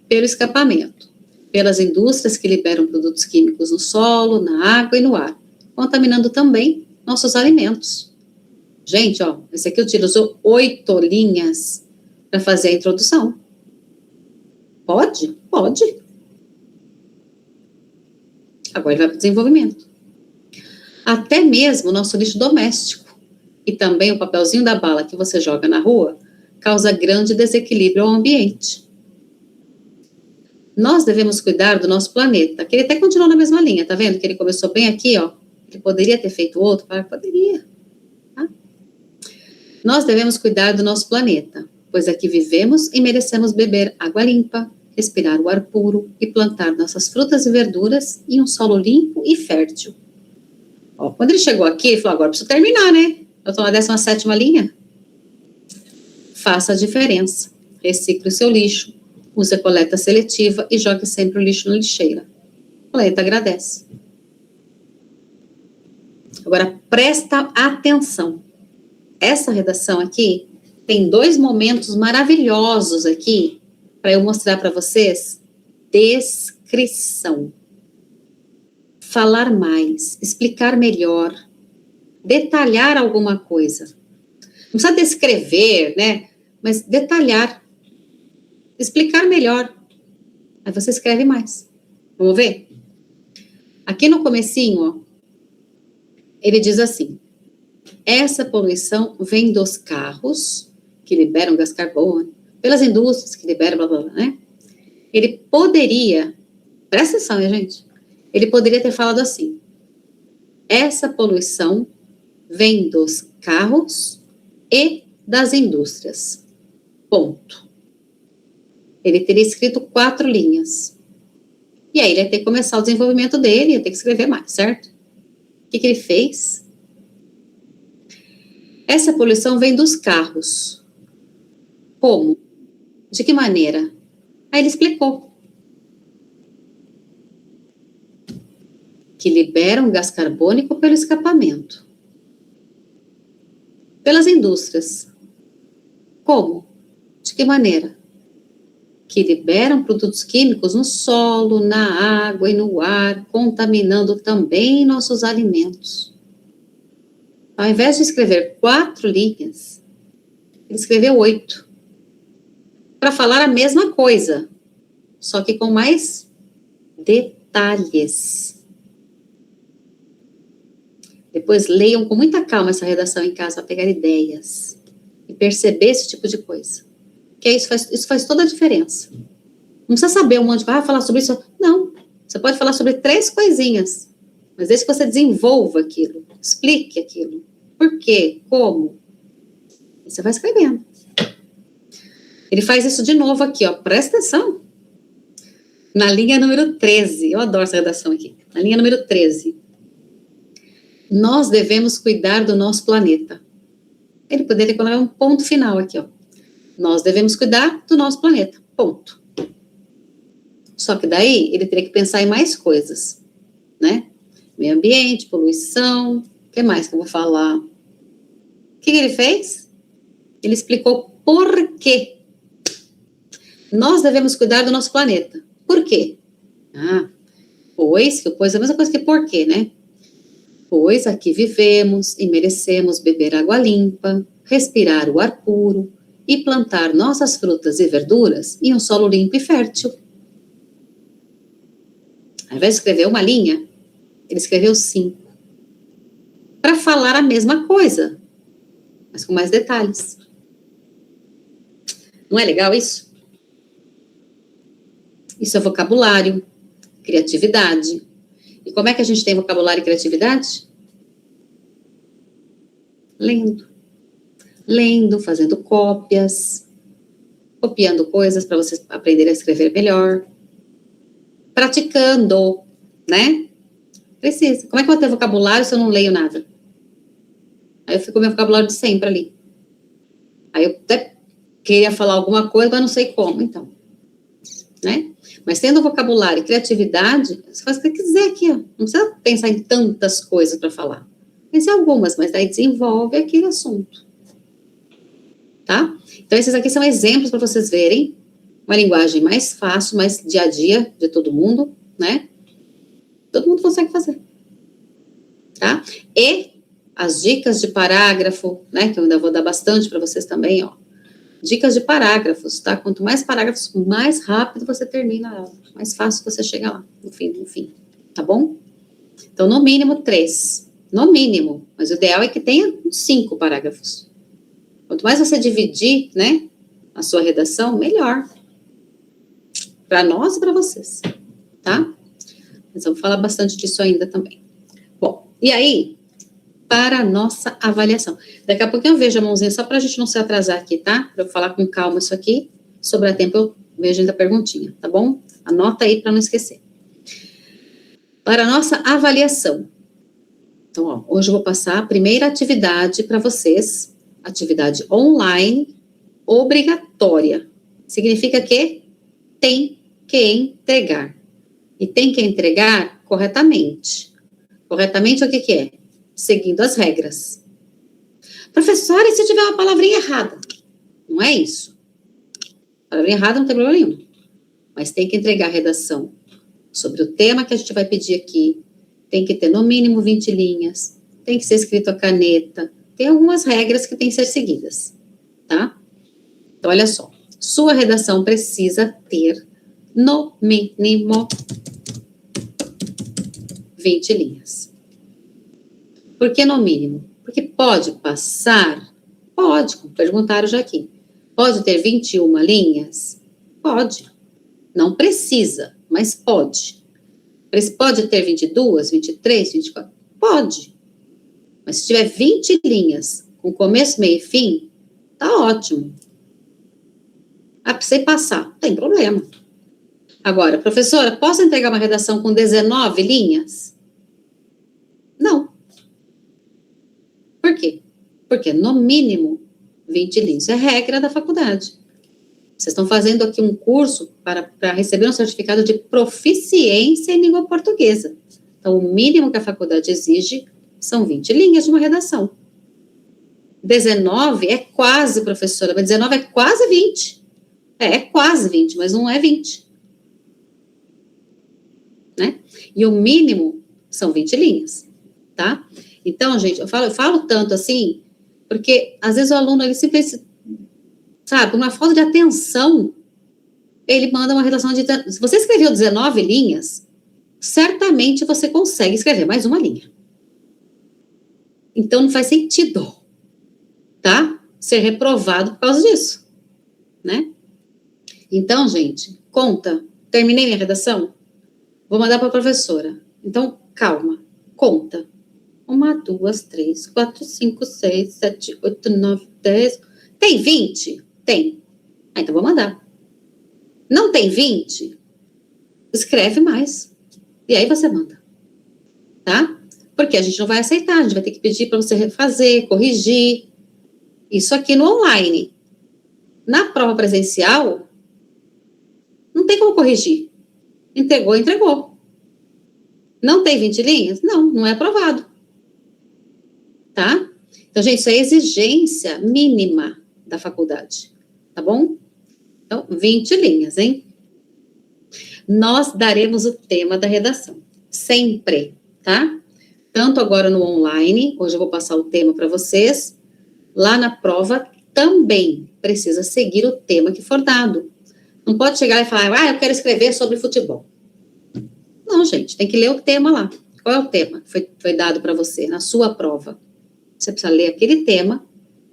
pelo escapamento, pelas indústrias que liberam produtos químicos no solo, na água e no ar, contaminando também nossos alimentos. Gente, ó, esse aqui utilizou 8 linhas para fazer a introdução. Pode? Pode. Agora ele vai para o desenvolvimento. Até mesmo o nosso lixo doméstico e também o papelzinho da bala que você joga na rua causa grande desequilíbrio ao ambiente. Nós devemos cuidar do nosso planeta, que ele até continuou na mesma linha, tá vendo? Que ele começou bem aqui, ó. Ele poderia ter feito outro? Poderia. Tá? Nós devemos cuidar do nosso planeta, pois aqui vivemos e merecemos beber água limpa, respirar o ar puro e plantar nossas frutas e verduras em um solo limpo e fértil. Ó, quando ele chegou aqui, ele falou, agora preciso terminar, né? Eu estou na 17ª linha. Faça a diferença. Recicle o seu lixo, use a coleta seletiva e jogue sempre o lixo na lixeira. O planeta agradece. Agora, presta atenção. Essa redação aqui tem 2 momentos maravilhosos aqui para eu mostrar para vocês. Descrição. Falar mais, explicar melhor, detalhar alguma coisa. Não precisa descrever, né? Mas detalhar. Explicar melhor. Aí você escreve mais. Vamos ver? Aqui no comecinho, ó, ele diz assim, essa poluição vem dos carros, que liberam gás carbônico, pelas indústrias, que liberam, blá, blá, blá, né? Ele poderia, presta atenção, né, gente? Ele poderia ter falado assim, essa poluição vem dos carros e das indústrias. Ponto. Ele teria escrito 4 linhas. E aí ele ia ter que começar o desenvolvimento dele, ia ter que escrever mais, certo? O que ele fez? Essa poluição vem dos carros. Como? De que maneira? Aí ele explicou. Que liberam gás carbônico pelo escapamento. Pelas indústrias. Como? De que maneira? Que liberam produtos químicos no solo, na água e no ar, contaminando também nossos alimentos. Ao invés de escrever 4 linhas, ele escreveu 8. Para falar a mesma coisa, só que com mais detalhes. Depois leiam com muita calma essa redação em casa para pegar ideias e perceber esse tipo de coisa. Que isso faz toda a diferença. Não precisa saber um monte de coisa, falar sobre isso. Não, você pode falar sobre 3 coisinhas, mas desde que você desenvolva aquilo, explique aquilo. Por quê? Como? E você vai escrevendo. Ele faz isso de novo aqui, ó, presta atenção. Na linha número 13, eu adoro essa redação aqui. Na linha número 13. Nós devemos cuidar do nosso planeta. Ele poderia colocar um ponto final aqui, ó. Nós devemos cuidar do nosso planeta, ponto. Só que daí, ele teria que pensar em mais coisas, né? Meio ambiente, poluição, o que mais que eu vou falar? O que ele fez? Ele explicou por quê. Nós devemos cuidar do nosso planeta. Por quê? Pois é a mesma coisa que por quê, né? Pois aqui vivemos e merecemos beber água limpa, respirar o ar puro e plantar nossas frutas e verduras em um solo limpo e fértil. Ao invés de escrever uma linha, ele escreveu 5. Para falar a mesma coisa, mas com mais detalhes. Não é legal isso? Isso é vocabulário, criatividade. E como é que a gente tem vocabulário e criatividade? Lendo. Lendo, fazendo cópias, copiando coisas para vocês aprenderem a escrever melhor. Praticando, né? Precisa. Como é que eu vou ter vocabulário se eu não leio nada? Aí eu fico com o meu vocabulário de sempre ali. Aí eu até queria falar alguma coisa, mas não sei como, então. Né? Mas tendo vocabulário e criatividade, você faz o que quiser aqui, ó. Não precisa pensar em tantas coisas para falar. Pense em algumas, mas daí desenvolve aquele assunto. Tá? Então, esses aqui são exemplos para vocês verem uma linguagem mais fácil, mais dia a dia de todo mundo, né? Todo mundo consegue fazer. Tá? E as dicas de parágrafo, né? Que eu ainda vou dar bastante para vocês também, ó. Dicas de parágrafos, tá? Quanto mais parágrafos, mais rápido você termina a aula, mais fácil você chega lá, no fim, tá bom? Então, no mínimo 3, no mínimo, mas o ideal é que tenha 5 parágrafos. Quanto mais você dividir, né, a sua redação, melhor. Para nós e para vocês, tá? Mas eu vou falar bastante disso ainda também. Bom, e aí, para a nossa avaliação. Daqui a pouquinho eu vejo a mãozinha, só para a gente não se atrasar aqui, tá? Para eu falar com calma isso aqui. Sobrar tempo, eu vejo ainda a perguntinha, tá bom? Anota aí para não esquecer. Para a nossa avaliação. Então, ó, hoje eu vou passar a primeira atividade para vocês. Atividade online obrigatória. Significa que tem que entregar. E tem que entregar corretamente. Corretamente o que que é? Seguindo as regras. Professora, e se tiver uma palavrinha errada? Não é isso. Palavrinha errada não tem problema nenhum. Mas tem que entregar a redação sobre o tema que a gente vai pedir aqui. Tem que ter no mínimo 20 linhas. Tem que ser escrito a caneta. Tem algumas regras que têm que ser seguidas. Tá? Então, olha só. Sua redação precisa ter no mínimo 20 linhas. Por que no mínimo? Porque pode passar, pode, como perguntaram já aqui, pode ter 21 linhas? Pode. Não precisa, mas pode. Pode ter 22, 23, 24? Pode. Mas se tiver 20 linhas, com começo, meio e fim, tá ótimo. Ah, precisei passar, não tem problema. Agora, professora, posso entregar uma redação com 19 linhas? Não. Por quê? Porque, no mínimo, 20 linhas. É regra da faculdade. Vocês estão fazendo aqui um curso para receber um certificado de proficiência em língua portuguesa. Então, o mínimo que a faculdade exige são 20 linhas de uma redação. 19 é quase, professora, mas 19 é quase 20. É quase 20, mas não é 20. Né? E o mínimo são 20 linhas, tá? Então, gente, eu falo tanto assim, porque às vezes o aluno, ele simplesmente, sabe, por uma falta de atenção, ele manda uma redação de... Se você escreveu 19 linhas, certamente você consegue escrever mais uma linha. Então, não faz sentido, tá? Ser reprovado por causa disso, né? Então, gente, conta. Terminei minha redação? Vou mandar para a professora. Então, calma, conta. 1, 2, 3, 4, 5, 6, 7, 8, 9, 10. Tem 20? Tem. Ah, então vou mandar. Não tem 20? Escreve mais. E aí você manda. Tá? Porque a gente não vai aceitar, a gente vai ter que pedir para você refazer, corrigir. Isso aqui no online. Na prova presencial, não tem como corrigir. Entregou, entregou. Não tem 20 linhas? Não, não é aprovado. Tá? Então, gente, isso é exigência mínima da faculdade. Tá bom? Então, 20 linhas, hein? Nós daremos o tema da redação. Sempre, tá? Tanto agora no online, hoje eu vou passar o tema para vocês. Lá na prova também precisa seguir o tema que for dado. Não pode chegar e falar, eu quero escrever sobre futebol. Não, gente, tem que ler o tema lá. Qual é o tema que foi dado para você na sua prova? Você precisa ler aquele tema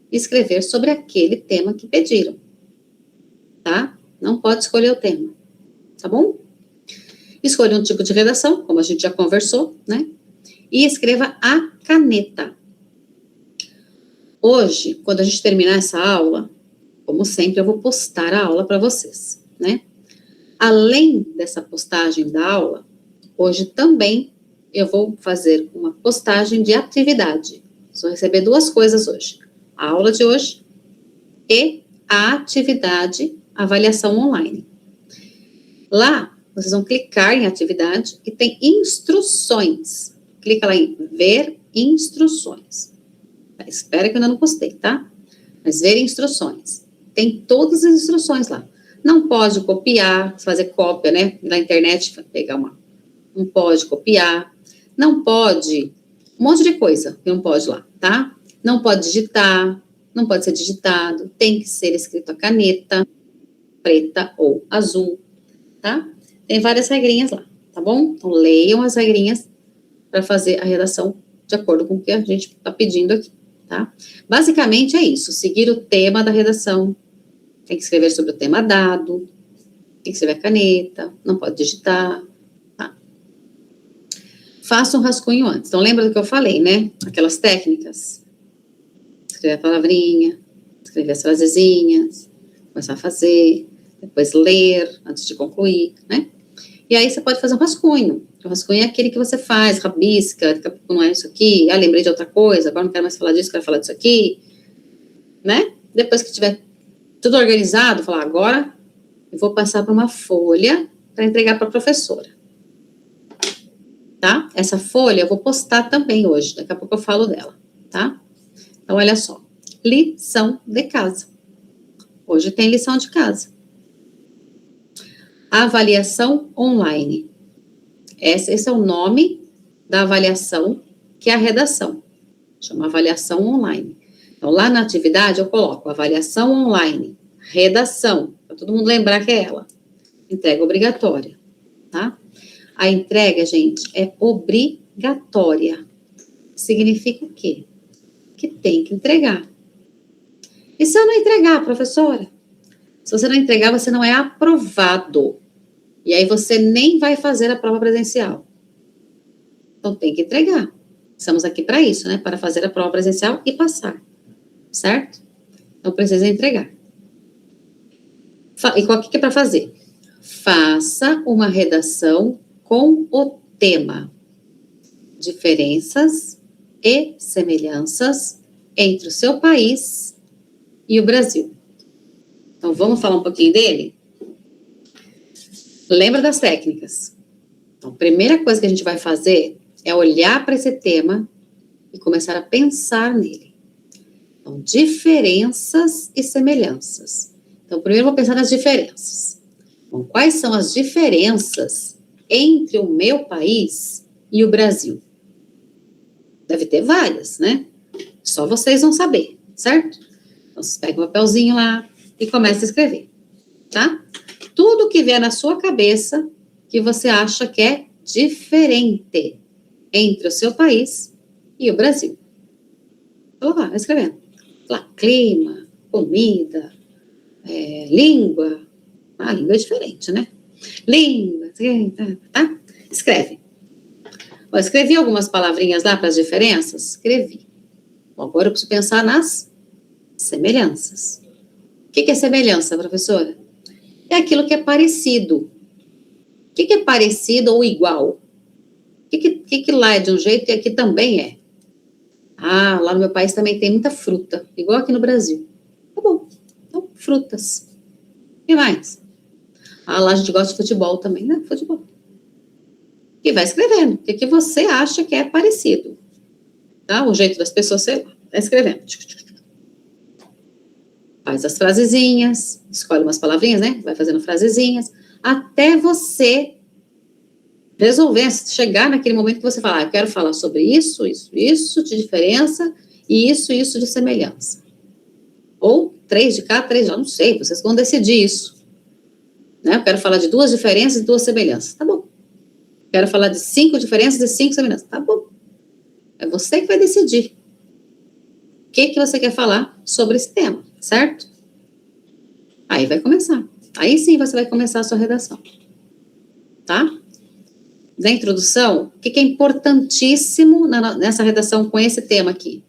e escrever sobre aquele tema que pediram. Tá? Não pode escolher o tema. Tá bom? Escolha um tipo de redação, como a gente já conversou, né? E escreva a caneta. Hoje, quando a gente terminar essa aula, como sempre, eu vou postar a aula para vocês, né? Além dessa postagem da aula, hoje também eu vou fazer uma postagem de atividade. Vou receber 2 coisas hoje. A aula de hoje e a atividade avaliação online. Lá, vocês vão clicar em atividade e tem instruções. Clica lá em ver instruções. Espera que eu ainda não postei, tá? Mas ver instruções. Tem todas as instruções lá. Não pode copiar, fazer cópia, né? Na internet, pegar uma. Não pode copiar. Não pode. Um monte de coisa que não pode lá, tá? Não pode digitar. Não pode ser digitado. Tem que ser escrito a caneta preta ou azul, tá? Tem várias regrinhas lá, tá bom? Então, leiam as regrinhas para fazer a redação de acordo com o que a gente está pedindo aqui, tá? Basicamente é isso, seguir o tema da redação, tem que escrever sobre o tema dado, tem que escrever a caneta, não pode digitar, tá? Faça um rascunho antes. Então, lembra do que eu falei, né? Aquelas técnicas. Escrever a palavrinha, escrever as frasezinhas, começar a fazer, depois ler antes de concluir, né? E aí você pode fazer um rascunho. O rascunho é aquele que você faz, rabisca, daqui a pouco não é isso aqui, lembrei de outra coisa, agora não quero mais falar disso, quero falar disso aqui, né? Depois que tiver tudo organizado, falar, agora eu vou passar para uma folha para entregar para a professora. Tá? Essa folha eu vou postar também hoje, daqui a pouco eu falo dela, tá? Então, olha só, lição de casa. Hoje tem lição de casa. Avaliação online. Esse é o nome da avaliação, que é a redação. Chama avaliação online. Então, lá na atividade, eu coloco avaliação online, redação, para todo mundo lembrar que é ela. Entrega obrigatória, tá? A entrega, gente, é obrigatória. Significa o quê? Que tem que entregar. E se eu não entregar, professora? Se você não entregar, você não é aprovado. E aí você nem vai fazer a prova presencial. Então tem que entregar. Estamos aqui para isso, né? Para fazer a prova presencial e passar. Certo? Então precisa entregar. E o que é para fazer? Faça uma redação com o tema diferenças e semelhanças entre o seu país e o Brasil. Então vamos falar um pouquinho dele? Lembra das técnicas. Então, a primeira coisa que a gente vai fazer é olhar para esse tema e começar a pensar nele. Então, diferenças e semelhanças. Então, primeiro eu vou pensar nas diferenças. Então, quais são as diferenças entre o meu país e o Brasil? Deve ter várias, né? Só vocês vão saber, certo? Então, vocês pegam um papelzinho lá e começam a escrever, tá? Tudo que vier na sua cabeça que você acha que é diferente entre o seu país e o Brasil. Vamos lá, vai escrevendo. Lá, clima, comida, língua. A língua é diferente, né? Língua, tá? Escreve. Bom, escrevi algumas palavrinhas lá para as diferenças? Escrevi. Bom, agora eu preciso pensar nas semelhanças. O que é semelhança, professora? É aquilo que é parecido. O que é parecido ou igual? O que lá é de um jeito e aqui também é? Ah, lá no meu país também tem muita fruta, igual aqui no Brasil. Tá bom. Então, frutas. E mais? Ah, lá a gente gosta de futebol também, né? Futebol. E vai escrevendo. O que você acha que é parecido? Tá? O jeito das pessoas, sei lá. Vai escrevendo. Faz as frasezinhas, escolhe umas palavrinhas, né? Vai fazendo frasezinhas, até você resolver, chegar naquele momento que você fala, eu quero falar sobre isso, isso, isso de diferença e isso de semelhança. Ou 3 de cá, 3 de lá, não sei, vocês vão decidir isso. Né? Eu quero falar de 2 diferenças e 2 semelhanças, tá bom. Quero falar de 5 diferenças e 5 semelhanças, tá bom. É você que vai decidir o que você quer falar sobre esse tema, certo? Aí vai começar. Aí sim você vai começar a sua redação. Tá? Na introdução, o que é importantíssimo nessa redação com esse tema aqui?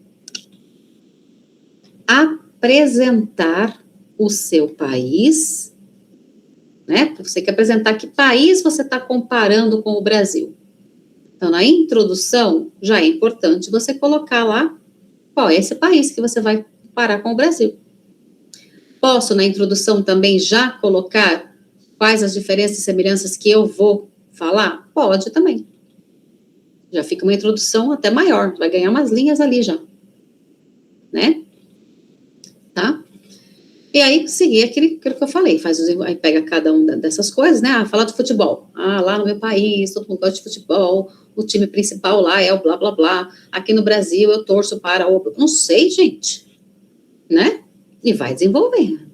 Apresentar o seu país, né? Você quer apresentar que país você está comparando com o Brasil. Então, na introdução, já é importante você colocar lá qual é esse país que você vai comparar com o Brasil. Posso, na introdução, também já colocar quais as diferenças e semelhanças que eu vou falar? Pode também. Já fica uma introdução até maior, vai ganhar umas linhas ali já, né? Tá? E aí, seguir aquilo que eu falei, aí pega cada uma dessas coisas, né? Falar do futebol. Lá no meu país, todo mundo gosta de futebol, o time principal lá é o blá, blá, blá. Aqui no Brasil, eu torço para o... Não sei, gente, né? E vai desenvolvendo.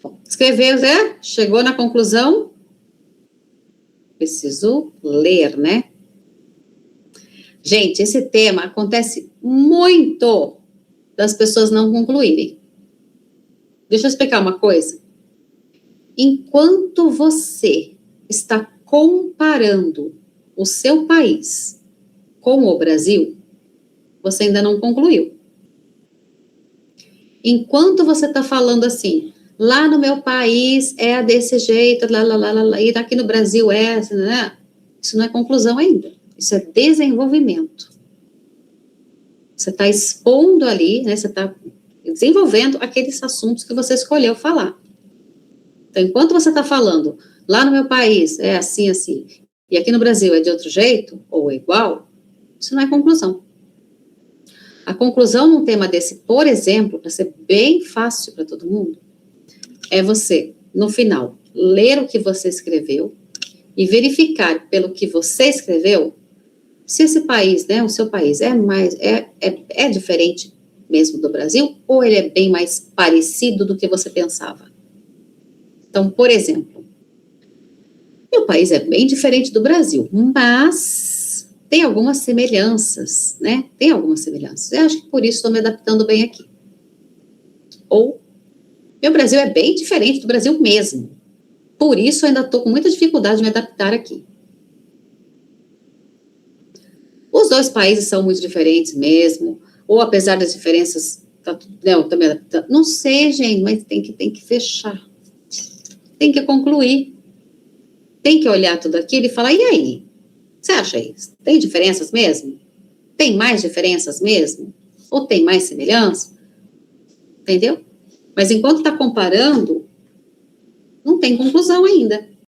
Bom, escreveu, né? Chegou na conclusão? Preciso ler, né? Gente, esse tema acontece muito das pessoas não concluírem. Deixa eu explicar uma coisa. Enquanto você está comparando o seu país com o Brasil, você ainda não concluiu. Enquanto você está falando assim, lá no meu país é desse jeito, lá, e aqui no Brasil é assim, né? Isso não é conclusão ainda. Isso é desenvolvimento. Você está expondo ali, né? Você está desenvolvendo aqueles assuntos que você escolheu falar. Então, enquanto você está falando, lá no meu país é assim, assim, e aqui no Brasil é de outro jeito, ou igual, isso não é conclusão. A conclusão num tema desse, por exemplo, para ser bem fácil para todo mundo, é você, no final, ler o que você escreveu e verificar pelo que você escreveu se esse país, né, o seu país é diferente mesmo do Brasil, ou ele é bem mais parecido do que você pensava. Então, por exemplo, meu país é bem diferente do Brasil, mas tem algumas semelhanças, né? Tem algumas semelhanças. Eu acho que por isso estou me adaptando bem aqui. Ou, meu Brasil é bem diferente do Brasil mesmo. Por isso, eu ainda estou com muita dificuldade de me adaptar aqui. Os dois países são muito diferentes mesmo, ou apesar das diferenças, não sei, gente, mas tem que fechar. Tem que concluir. Tem que olhar tudo aquilo e falar, e aí? Você acha isso? Tem diferenças mesmo? Tem mais diferenças mesmo? Ou tem mais semelhança? Entendeu? Mas enquanto está comparando, não tem conclusão ainda.